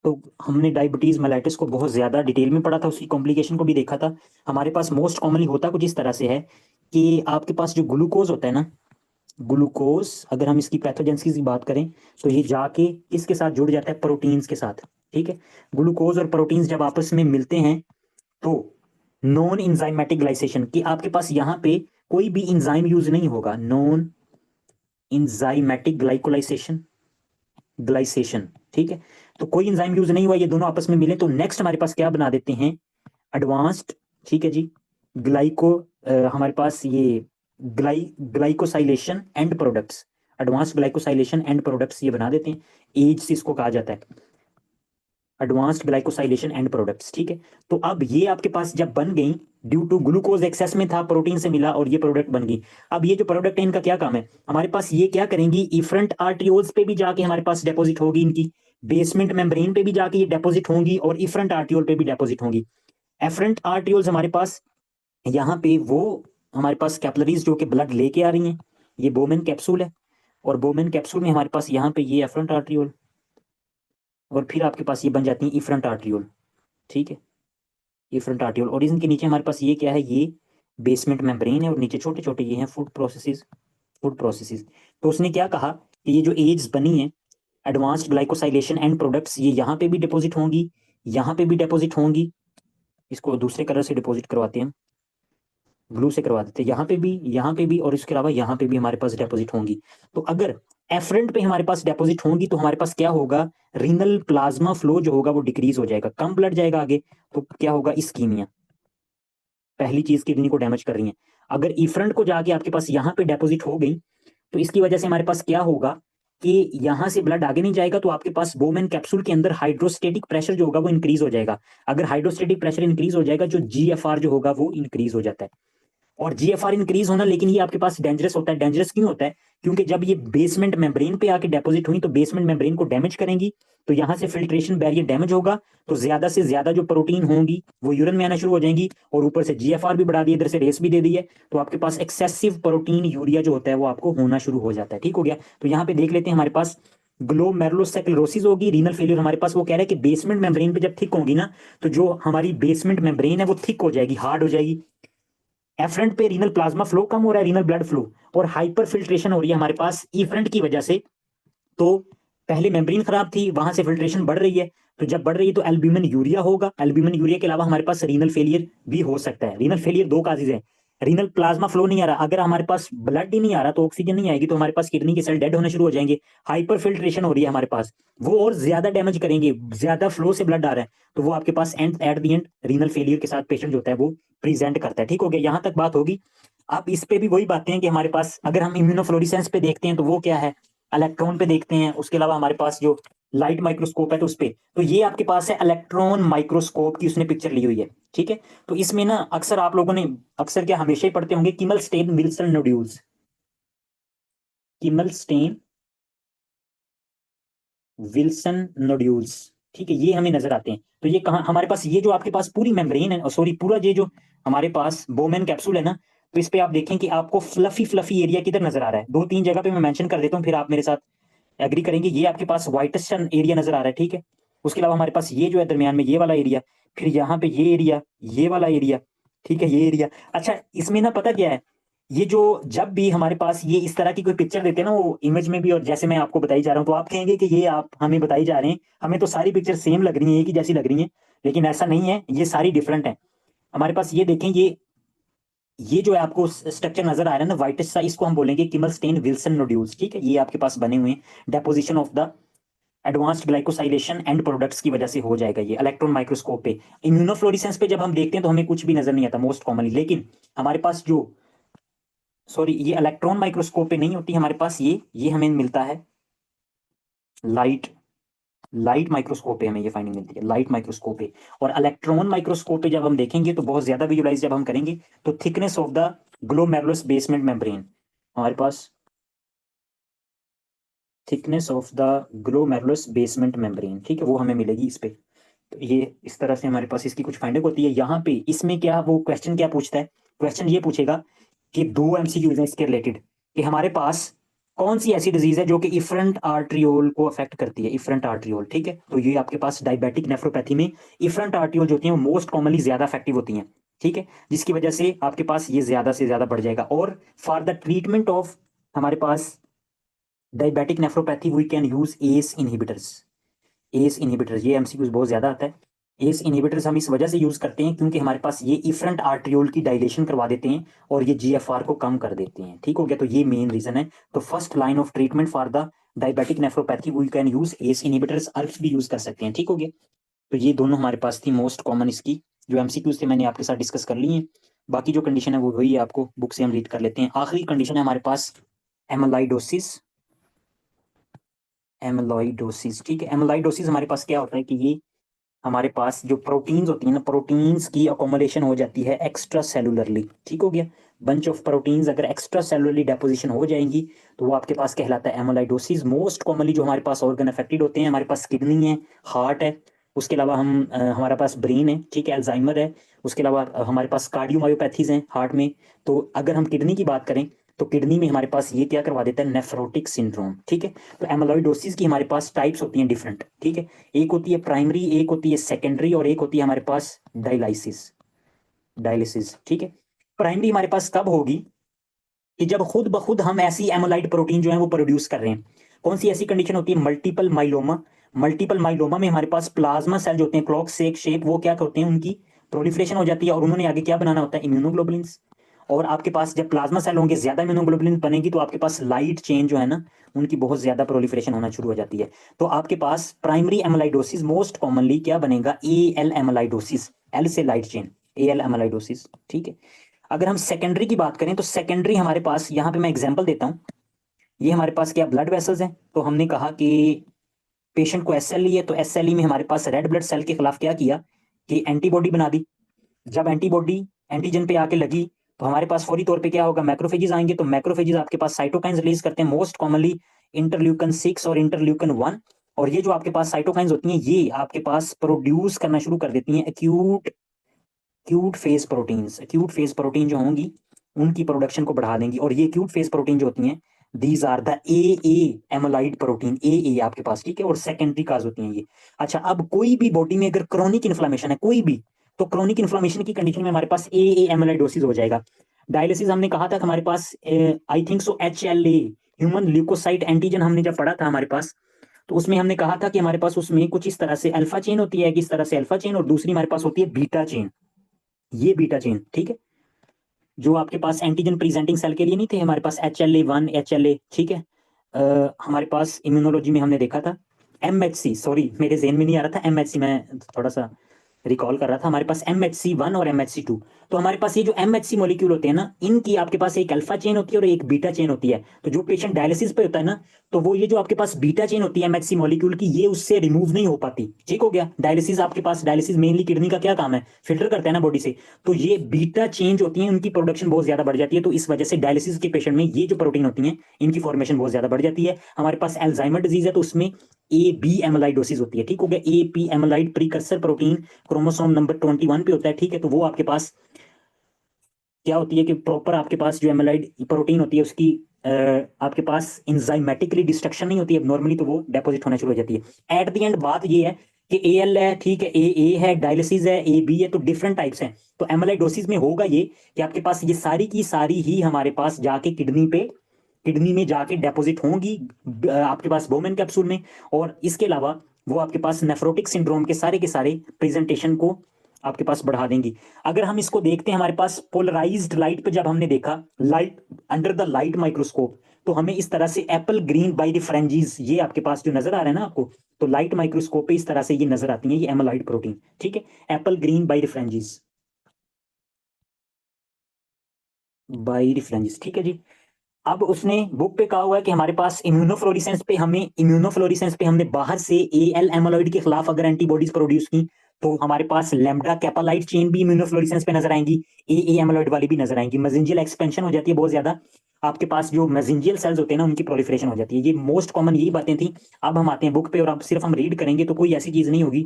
तो हमने डायबिटीज मेलाइटिस को बहुत ज्यादा डिटेल में पढ़ा था, उसकी कॉम्प्लिकेशन को भी देखा था। हमारे पास मोस्ट कॉमनली होता कुछ इस तरह से है कि आपके पास जो ग्लूकोज होता है ना, ग्लूकोज, अगर हम इसकी पैथोजेंसिस की बात करें तो ये जाके इसके साथ जुड़ जाता है प्रोटीन्स के साथ। ठीक है, ग्लूकोज और प्रोटीन्स जब आपस में मिलते हैं तो नॉन इंजाइमेटिक ग्लाइसेशन, कि आपके पास यहाँ पे कोई भी इंजाइम यूज नहीं होगा, नॉन इंजाइमेटिक ग्लाइकोलाइसेशन, ग्लाइसेशन। ठीक है, तो कोई इंजाइम यूज नहीं हुआ, ये दोनों आपस में मिले तो नेक्स्ट हमारे पास क्या बना देते हैं, एडवांस्ड, ठीक है जी, ग्लाइको हमारे पास ये glycosylation and products, advanced glycosylation and products ये बना देते हैं, एज से इसको कहा जाता है, एडवांस्ड ग्लाइकोसाइलेशन एंड प्रोडक्ट्स। ठीक है, तो अब ये आपके पास जब बन गई, ड्यू टू ग्लूकोज एक्सेस में था, प्रोटीन से मिला और ये प्रोडक्ट बन गई। अब ये जो प्रोडक्ट है इनका क्या काम है, हमारे पास ये क्या करेंगी, इफरेंट आर्टियोल्स पे भी जाके हमारे पास डेपोजिट होगी, इनकी बेसमेंट मेम्ब्रेन पे भी जाके ये डेपोजिट होंगी और इफरेंट आर्टियोल पे भी डेपोजिट होंगी। एफरेंट आर्टियोल्स हमारे पास यहाँ पे वो हमारे पास कैपिलरीज जो कि ब्लड लेके आ रही हैं, ये बोमेन कैप्सूल है, और बोमेन कैप्सूल में हमारे पास यहाँ पे ये एफरेंट आर्टियोल, और फिर आपके पास ये बन जाती है इफरेंट आर्टियोल। ठीक है, इफरेंट आर्टियोल, और इनके नीचे हमारे पास ये क्या है, ये बेसमेंट मेम्ब्रेन है, और नीचे छोटे छोटे ये हैं फूड प्रोसेसेस, फूड प्रोसेसेस। तो उसने क्या कहा कि ये जो एज बनी है, एडवांस्ड ग्लाइकोसाइलेशन एंड प्रोडक्ट्स, ये यहाँ पे भी डिपॉजिट होंगी, यहाँ पे भी डिपॉजिट होंगी, इसको दूसरे कलर से डिपॉजिट करवाते हैं, ब्लू से करवा देते हैं, यहाँ पे भी, यहाँ पे भी, और इसके अलावा यहाँ पे भी हमारे पास डेपोजिट होंगी। तो अगर एफरेंट पे हमारे पास डेपोजिट होंगी तो हमारे पास क्या होगा, रीनल प्लाज्मा फ्लो जो होगा वो डिक्रीज हो जाएगा, कम ब्लड जाएगा आगे, तो क्या होगा, इस्कीमिया, पहली चीज किडनी को डैमेज कर रही है। अगर इफरेंट को जाके आपके पास यहाँ पे डेपोजिट हो गई तो इसकी वजह से हमारे पास क्या होगा कि यहाँ से ब्लड आगे नहीं जाएगा, तो आपके पास बोमेन कैप्सूल के अंदर हाइड्रोस्टेटिक प्रेशर जो होगा वो इंक्रीज हो जाएगा। अगर हाइड्रोस्टेटिक प्रेशर इंक्रीज हो जाएगा, जो जीएफआर जो होगा वो इंक्रीज हो जाता है, और जीएफआर इंक्रीज होना, लेकिन ये आपके पास डेंजरस होता है। डेंजरस क्यों होता है, क्योंकि जब ये बेसमेंट मेम्ब्रेन पे आके डेपोजिट हुई तो बेसमेंट मेम्ब्रेन को डैमेज करेंगी, तो यहां से फिल्ट्रेशन बैरियर डैमेज होगा, तो ज्यादा से ज्यादा जो प्रोटीन होंगी वो यूरिन में आना शुरू हो जाएंगी, और ऊपर से जीएफआर भी बढ़ा दी, इधर से रेस भी दे दी है, तो आपके पास एक्सेसिव प्रोटीन यूरिया जो होता है वो आपको होना शुरू हो जाता है। ठीक हो गया, तो यहाँ पे देख लेते हैं, हमारे पास ग्लोमेरुलोस्क्लेरोसिस होगी, रीनल फेलियर हमारे पास वो कह रहा है कि बेसमेंट मेम्ब्रेन पे जब थिक होगी ना, तो जो हमारी बेसमेंट मेम्ब्रेन है वो थिक हो जाएगी, हार्ड हो जाएगी, एफरेंट पे रीनल प्लाज्मा फ्लो कम हो रहा है, रीनल ब्लड फ्लो, और हाइपर फिल्ट्रेशन हो रही है हमारे पास इफरेंट की वजह से। तो पहले मेम्ब्रेन खराब थी, वहां से फिल्ट्रेशन बढ़ रही है, तो जब बढ़ रही है तो एल्ब्यूमिन यूरिया होगा, एल्ब्यूमिन यूरिया के अलावा हमारे पास रीनल फेलियर भी हो सकता है। रीनल फेलियर दो काजेज है, रीनल प्लाज्मा फ्लो नहीं आ रहा, अगर हमारे पास ब्लड ही नहीं आ रहा तो ऑक्सीजन नहीं आएगी, तो हमारे पास किडनी के सेल डेड होने शुरू हो जाएंगे। हाइपर फिल्ट्रेशन हो रही है हमारे पास, वो और ज्यादा डैमेज करेंगे, ज्यादा फ्लो से ब्लड आ रहा है, तो वो आपके पास at the end renal failure के साथ पेशेंट जो होता है वो प्रेजेंट करता है। ठीक हो गया, यहां तक बात होगी। अब इस पे भी वही बातें हैं कि हमारे पास अगर हम इम्यूनोफ्लोरिसेंस पे देखते हैं तो वो क्या है, इलेक्ट्रॉन पे देखते हैं, उसके अलावा हमारे पास जो लाइट माइक्रोस्कोप है तो उस पे, तो ये आपके पास है इलेक्ट्रॉन माइक्रोस्कोप की उसने पिक्चर ली हुई है। ठीक है, तो इसमें ना अक्सर आप लोगों ने, अक्सर क्या हमेशा ही पढ़ते होंगे, Kimmelstiel Wilson nodules, Kimmelstiel Wilson nodules. ठीक है, ये हमें नजर आते हैं। तो ये कहाँ हमारे पास, ये जो आपके पास पूरी मेम्ब्रेन है, सॉरी पूरा ये जो हमारे पास बोमेन कैप्सूल है ना, तो इस पे आप देखें कि आपको फ्लफी फ्लफी एरिया किधर नजर आ रहा है, दो तीन जगह पे मैं मेंशन कर देता हूँ, फिर आप मेरे साथ एग्री करेंगे। ये आपके पास व्हाइटिश एरिया नजर आ रहा है, ठीक है, उसके अलावा हमारे पास ये जो है दरमियान में ये वाला एरिया, फिर यहाँ पे ये एरिया, ये वाला एरिया, ठीक है, ये एरिया। अच्छा, इसमें ना पता क्या है, ये जो जब भी हमारे पास ये इस तरह की कोई पिक्चर देते हैं ना, वो इमेज में भी, और जैसे मैं आपको बताई जा रहा हूँ, तो आप कहेंगे कि ये आप हमें बताई जा रहे हैं, हमें तो सारी पिक्चर सेम लग रही है, एक ही जैसी लग रही है, लेकिन ऐसा नहीं है, ये सारी डिफरेंट है। हमारे पास ये देखें, ये जो है आपको स्ट्रक्चर नजर आ रहा है ना व्हाइटिश सा, इसको हम बोलेंगे किमल स्टेन विल्सन नोड्यूल्स। ठीक है, ये आपके पास बने हुए हैं, deposition of the advanced glycosylation and products की वजह से हो जाएगा ये इलेक्ट्रॉन माइक्रोस्कोप पे। इम्यूनोफ्लोरेसेंस पे जब हम देखते हैं तो हमें कुछ भी नजर नहीं आता मोस्ट कॉमनली, लेकिन हमारे पास जो सॉरी ये इलेक्ट्रॉन माइक्रोस्कोप पे नहीं होती हमारे पास, ये हमें मिलता है लाइट लाइट माइक्रोस्कोप पे हमें ये फाइंडिंग मिलती है, लाइट माइक्रोस्कोप पे। और इलेक्ट्रॉन माइक्रोस्कोप पे जब हम देखेंगे तो बहुत ज्यादा विजुलाइज जब हम करेंगे तो thickness of the glomerulus basement membrane, हमारे पास thickness of the glomerulus basement membrane, ठीक है, वो हमें मिलेगी इस पे। तो ये इस तरह से हमारे पास इसकी कुछ फाइंडिंग होती है। यहाँ पे इसमें क्या वो क्वेश्चन क्या पूछता है, क्वेश्चन ये पूछेगा कि दो एमसीक्यूज हैं इसके रिलेटेड कि हमारे पास कौन सी ऐसी डिजीज है जो कि इफरेंट आर्ट्रियोल को अफेक्ट करती है, इफरेंट आर्ट्रियोल, ठीक है। तो ये आपके पास डायबिटिक नेफ्रोपैथी में इफरेंट आर्ट्रियोल जो होती है वो मोस्ट कॉमनली ज्यादा इफेक्टिव होती हैं, ठीक है, जिसकी वजह से आपके पास ये ज्यादा से ज्यादा बढ़ जाएगा। और फॉर द ट्रीटमेंट ऑफ हमारे पास diabetic nephropathy we can use ACE inhibitors. ACE inhibitors ये एमसीक्यूज बहुत ज्यादा आता है। एस इनहिबिटर्स हम इस वजह से यूज करते हैं क्योंकि हमारे पास ये इफरेंट आर्ट्रियोल की डायलेशन करवा देते हैं और ये जीएफआर को कम कर देते हैं, ठीक हो गया। तो ये मेन रीजन है। तो first line of treatment for the diabetic nephropathy we can use ACE inhibitors, ARBs भी यूज कर सकते हैं, ठीक हो गया। तो ये दोनों हमारे पास थी मोस्ट कॉमन इसकी जो एमसीक्यूज थे, मैंने आपके साथ डिस्कस कर ली है। बाकी जो कंडीशन है वो वही है, आपको बुक से हम रीड कर लेते हैं। आखिरी कंडीशन है हमारे पास एमलाइडोसिस। एमलाइडोसिस, ठीक है। एमलाइडोसिस हमारे पास क्या होता है कि ये हमारे पास जो प्रोटीन्स होती है ना, प्रोटीन्स की अकोमोडेशन हो जाती है एक्स्ट्रा सेलुलरली, ठीक हो गया। बंच ऑफ प्रोटीन्स अगर एक्स्ट्रा सेलुलरली डेपोजिशन हो जाएंगी तो वो आपके पास कहलाता है एमोलाइडोसिस। मोस्ट कॉमनली जो हमारे पास ऑर्गन अफेक्टेड होते हैं, हमारे पास किडनी है, हार्ट है, उसके अलावा हमारे पास ब्रेन है, ठीक है, अल्जाइमर है, उसके अलावा हमारे पास कार्डियोमायोपैथीज हैं हार्ट में। तो अगर हम किडनी की बात करें तो किडनी में हमारे पास ये क्या करवा देता है, नेफ्रोटिक सिंड्रोम, ठीक है। तो एमोलाइडोसिस की हमारे पास टाइप्स होती हैं डिफरेंट, ठीक है। एक होती है प्राइमरी, एक होती है सेकेंडरी, और एक होती है हमारे पास डायलिसिस, डायलिसिस, ठीक है। प्राइमरी हमारे पास कब होगी कि जब खुद ब खुद हम ऐसी एमोलाइड प्रोटीन जो है वो प्रोड्यूस कर रहे हैं। कौन सी ऐसी कंडीशन होती है, मल्टीपल माइलोमा। मल्टीपल माइलोमा में हमारे पास प्लाज्मा सेल जो होते हैं क्लॉक शेप वो क्या होते हैं, उनकी प्रोलिफरेशन हो जाती है और उन्होंने आगे क्या बनाना होता है, इम्यूनोग्लोबुलिन्स। और आपके पास जब प्लाज्मा सेल होंगे, ज्यादा इम्यूनोग्लोबुलिन बनेगी तो आपके पास लाइट चेन जो है ना उनकी बहुत ज्यादा प्रोलिफरेशन होना शुरू हो जाती है। तो आपके पास प्राइमरी एमोलाइडोसिस मोस्ट कॉमनली क्या बनेगा, ए एल एमोलाइडोसिस, एल से लाइट चेन, ए एल एमोलाइडोसिस, ठीक है। अगर हम सेकेंडरी की बात करें तो सेकेंडरी हमारे पास यहाँ पे मैं एग्जांपल देता हूँ। ये हमारे पास क्या ब्लड वेसल्स हैं, तो हमने कहा कि पेशेंट को एसएलई है तो एसएलई में हमारे पास रेड ब्लड सेल के खिलाफ क्या किया कि एंटीबॉडी बना दी। जब एंटीबॉडी एंटीजन पे आके लगी तो हमारे पास फौरी तौर पे क्या होगा, मैक्रोफेजेस आएंगे। तो मैक्रोफेजेस आपके पास साइटोकाइंस रिलीज करते हैं, मोस्ट कॉमनली इंटरल्यूकन 6 और इंटरल्यूकन 1। और ये जो आपके पास साइटोकाइंस होती हैं ये आपके पास प्रोड्यूस करना शुरू कर देती हैं acute acute phase proteins. Acute phase protein जो होंगी उनकी प्रोडक्शन को बढ़ा देंगी। और ये एक्यूट फेज प्रोटीन जो होती हैं these are the a amyloid protein, a आपके पास, ठीक है। और सेकेंडरी काज होती हैं ये। अच्छा, अब कोई भी बॉडी में अगर क्रोनिक इन्फ्लामेशन है कोई भी, तो क्रोनिक इन्फ्लामेशन की कंडीशन में हमारे पास ए एमोलाइडोसिस हो जाएगा। डायलिसिस हमने कहा था कि हमारे पास I think so HLA, human leukocyte antigen, हमने जब पढ़ा था हमारे पास, तो उसमें हमने कहा था कि हमारे पास उसमें कुछ इस तरह से अल्फा चेन होती है, किस तरह से अल्फा चेन, और दूसरी हमारे पास होती है बीटा चेन। ये बीटा चेन, ठीक है, जो आपके पास एंटीजन प्रेजेंटिंग सेल के लिए नहीं थे, हमारे पास HLA1 HLA, ठीक है। हमारे पास इम्यूनोलॉजी में हमने देखा था MHC, सॉरी मेरे जेहन में नहीं आ रहा था MHC, मैं थोड़ा सा रिकॉल कर रहा था। हमारे पास MHC1 और MHC2। तो हमारे पास ये जो MHC मॉलिक्यूल होते हैं ना, इनकी आपके पास एक अल्फा चेन होती है और एक बीटा चेन होती है। तो जो पेशेंट डायलिसिस पे होता है ना, तो वो ये जो आपके पास बीटा चेन होती है MHC मॉलिक्यूल की, ये उससे रिमूव नहीं हो पाती, ठीक हो गया। डायलिसिस आपके पास, डायलिसिस मेनली किडनी का क्या काम है, फिल्टर करते हैं ना बॉडी से। तो ये बीटा चेंज होती है, उनकी प्रोडक्शन बहुत ज्यादा बढ़ जाती है। तो इस वजह से डायलिसिस के पेशेंट में ये जो प्रोटीन होती है इनकी फॉर्मेशन बहुत ज्यादा बढ़ जाती है। हमारे पास एल्जाइमर डिजीज है तो उसमें AB एमोलाइडोसिस होती है, ठीक हो गया। AP amyloid precursor protein chromosome number 21 पे होता है, ठीक है। तो वो आपके पास क्या होती है कि प्रॉपर आपके पास जो एमोलाइड प्रोटीन होती है उसकी आपके पास इंजाइमेटिकली डिस्ट्रक्शन नहीं होती है नॉर्मली, तो वो डेपोजिट होना शुरू हो जाती है। एट द एंड बात ये है कि AL है, ठीक है, AA है, डायलिसिस है, AB है, तो डिफरेंट टाइप्स हैं। तो एमोलाइडोसिस में होगा ये कि आपके पास ये सारी की सारी ही हमारे पास जाके किडनी में जाके डेपोजिट होंगी आपके पास बोमेन कैप्सूल में। और इसके अलावा वो आपके पास नेफ्रोटिक सिंड्रोम के सारे प्रेजेंटेशन को आपके पास बढ़ा देंगी। अगर हम इसको देखते हैं हमारे पास पोलराइज्ड लाइट पे जब हमने देखा, light under the light microscope, तो हमें इस तरह से एप्पल ग्रीन बाइरिफ्रेंजीज ये आपके पास जो नजर आ रहा है ना आपको, तो लाइट माइक्रोस्कोप पे इस तरह से ये नजर आती है, ये एमाइलॉइड प्रोटीन, ठीक है, एप्पल ग्रीन बाइरिफ्रेंजीज, बाइरिफ्रेंजीज, ठीक है जी। अब उसने बुक पे कहा हुआ है कि हमारे पास इम्यूनोफ्लोरेसेंस पे हमने बाहर से एल एमाइलॉइड के खिलाफ अगर एंटीबॉडीज प्रोड्यूस की, तो हमारे पास लैम्डा कैपालाइट चेन भी इम्यूनोफ्लोरेसेंस पे नजर आएंगी, ए एमाइलॉइड वाली भी नजर आएंगी, मेसेंजियल एक्सपेंशन हो जाती है बहुत ज्यादा, आपके पास जो मेसेंजियल सेल्स होते हैं ना उनकी प्रोलिफरेशन हो जाती है। ये मोस्ट कॉमन यही बातें थी। अब हम आते हैं बुक पे, और अब सिर्फ हम रीड करेंगे तो कोई ऐसी चीज नहीं होगी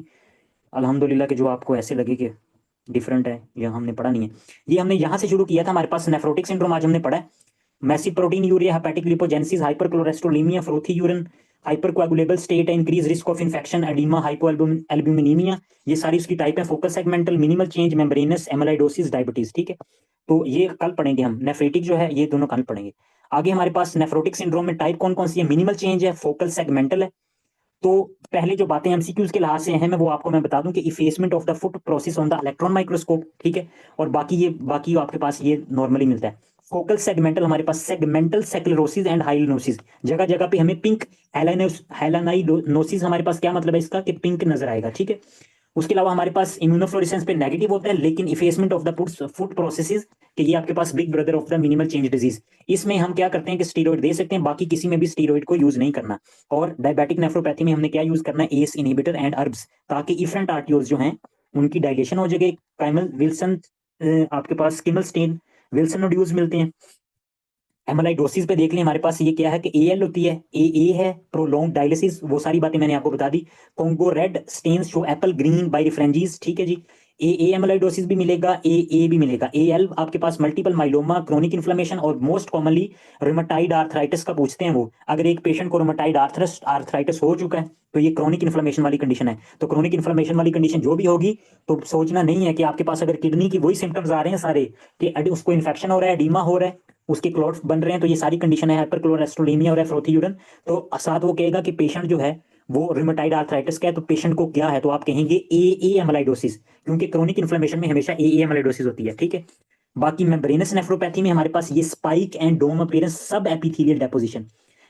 अल्हम्दुलिल्लाह कि जो आपको ऐसे लगे कि डिफरेंट है या हमने पढ़ा नहीं है। ये हमने यहाँ से शुरू किया था, हमारे पास नेफ्रोटिक सिंड्रोम आज हमने पढ़ा है, massive proteinuria, hepatic lipogenesis, hypercholesterolaemia, frothy urine, hypercoagulable state, increase risk of infection, oedema, hypoalbuminaemia, ये सारी उसकी टाइप है, focal segmental, minimal change, membranous, amyloidosis, diabetes, ठीक है। तो ये कल पढ़ेंगे हम, नेफ्रेटिक जो है ये दोनों कल पढ़ेंगे। आगे हमारे पास नेफ्रोटिक सिंड्रोम में टाइप कौन कौन सी है, मिनिमल चेंज है, फोकल सेगमेंटल है। तो पहले जो बातें एमसीक्यूज के लिहाज से हैं मैं वो आपको मैं बता दूं कि effacement of the foot process on the electron microscope, ठीक है, और बाकी आपके पास ये नॉर्मली मिलता है। फोकल सेगमेंटल हमारे पास सेगमेंटल सेक्लेरोसिस एंड हाइलिनोसिस, जगह जगह पे हमें पिंक हेलानाइनोसिस, हमारे पास क्या मतलब है इसका कि पिंक नजर आएगा, ठीक है। उसके अलावा हमारे पास इम्यूनोफ्लोरेसेंस पे नेगेटिव होता है, लेकिन effacement of the foot processes कि ये आपके पास big brother of the minimal change disease, इसमें हम क्या करते हैं कि स्टीरॉइड दे सकते हैं, बाकी किसी में भी स्टीरॉइड को यूज नहीं करना। और डायबिटिक नेफ्रोपैथी में हमने क्या यूज करना है, एस इनहिबिटर एंड अर्ब्स, ताकि इफरेंट आर्टियोल्स जो हैं उनकी डायलेशन हो जाएगी। काइमल विल्सन आपके पास किमल स्टेन विल्सन नोड्यूल्स मिलते हैं। एमाइलोइडोसिस पे देख लें, हमारे पास ये क्या है कि एएल होती है, ए है प्रोलॉन्ग डायलिसिस, वो सारी बातें मैंने आपको बता दी। Congo red stains show apple green birefringence, ठीक है जी। ए एमाइलोइडोसिस भी मिलेगा, ए भी मिलेगा। एएल आपके पास मल्टीपल माइलोमा, क्रोनिक इन्फ्लेमेशन, और मोस्ट कॉमनली रुमेटाइड आर्थराइटिस का पूछते हैं वो। अगर एक पेशेंट को रुमेटाइड आर्थराइटिस हो चुका है तो ये क्रोनिक इन्फ्लेमेशन वाली कंडीशन है। तो क्रोनिक इन्फ्लेमेशन वाली कंडीशन जो भी होगी, तो सोचना नहीं है कि आपके पास अगर किडनी की वही सिम्टम्स आ रहे हैं सारे, कि उसको इन्फेक्शन हो रहा है, एडीमा हो रहा है, उसके क्लॉट्स बन रहे हैं, तो ये सारी कंडीशन है, हाइपरक्लोरेस्टोलेमिया और फ्रोथी यूरिन। तो साथ वो कहेगा कि पेशेंट जो है वो रिमेटाइड आर्थराइटिस का है, तो पेशेंट को क्या है, तो आप कहेंगे ए एमाइलोइडोसिस, क्योंकि क्रोनिक इन्फ्लेमेशन में हमेशा ए एमाइलोइडोसिस होती है, ठीक है। बाकी मेम्ब्रेनस नेफ्रोपैथी में हमारे पास ये spike and dome appearance, sub epithelial deposition,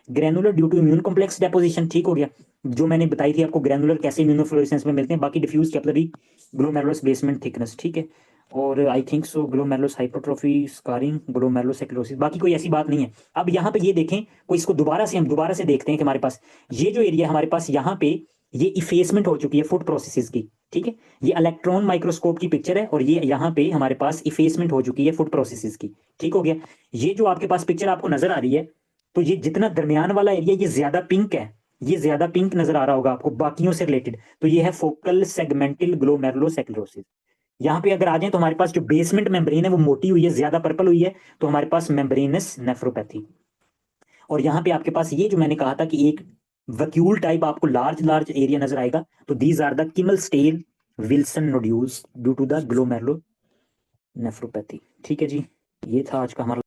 granular due to immune complex deposition, ठीक हो गया, जो मैंने बताई थी आपको ग्रेनुलर कैसे इम्यूनोफ्लोरेसेंस में मिलते हैं। बाकी diffuse capillary glomerulus basement thickness, ठीक है। और I think so glomerulus hypertrophy scarring glomerulosclerosis, बाकी कोई ऐसी बात नहीं है। अब यहाँ पे ये देखें, कोई इसको दोबारा से देखते हैं कि हमारे पास ये जो एरिया हमारे पास यहाँ पे ये इफेसमेंट हो चुकी है फूड प्रोसेसेस की, ठीक है। ये इलेक्ट्रॉन माइक्रोस्कोप की पिक्चर है, और ये यहाँ पे हमारे पास इफेसमेंट हो चुकी है फूड प्रोसेसेस की, ठीक हो गया। ये जो आपके पास पिक्चर आपको नजर आ रही है, तो ये जितना दरमियान वाला एरिया ये ज्यादा पिंक है, ये ज्यादा पिंक नजर आ रहा होगा आपको बाकियों से रिलेटेड, तो ये है फोकल सेगमेंटल ग्लोमेरुलोसेक्लोसिस। यहाँ पे अगर आ जाए तो हमारे पास जो बेसमेंट मेम्ब्रेन है वो मोटी हुई है, ज्यादा पर्पल हुई है, तो हमारे पास मेम्ब्रेनस नेफ्रोपैथी। और यहाँ पे आपके पास ये जो मैंने कहा था कि एक वैक्यूल टाइप आपको लार्ज लार्ज एरिया नजर आएगा, तो these are the Kimmelstiel Wilson nodules due to the glomerulonephropathy, ठीक है जी। ये था आज का हमारा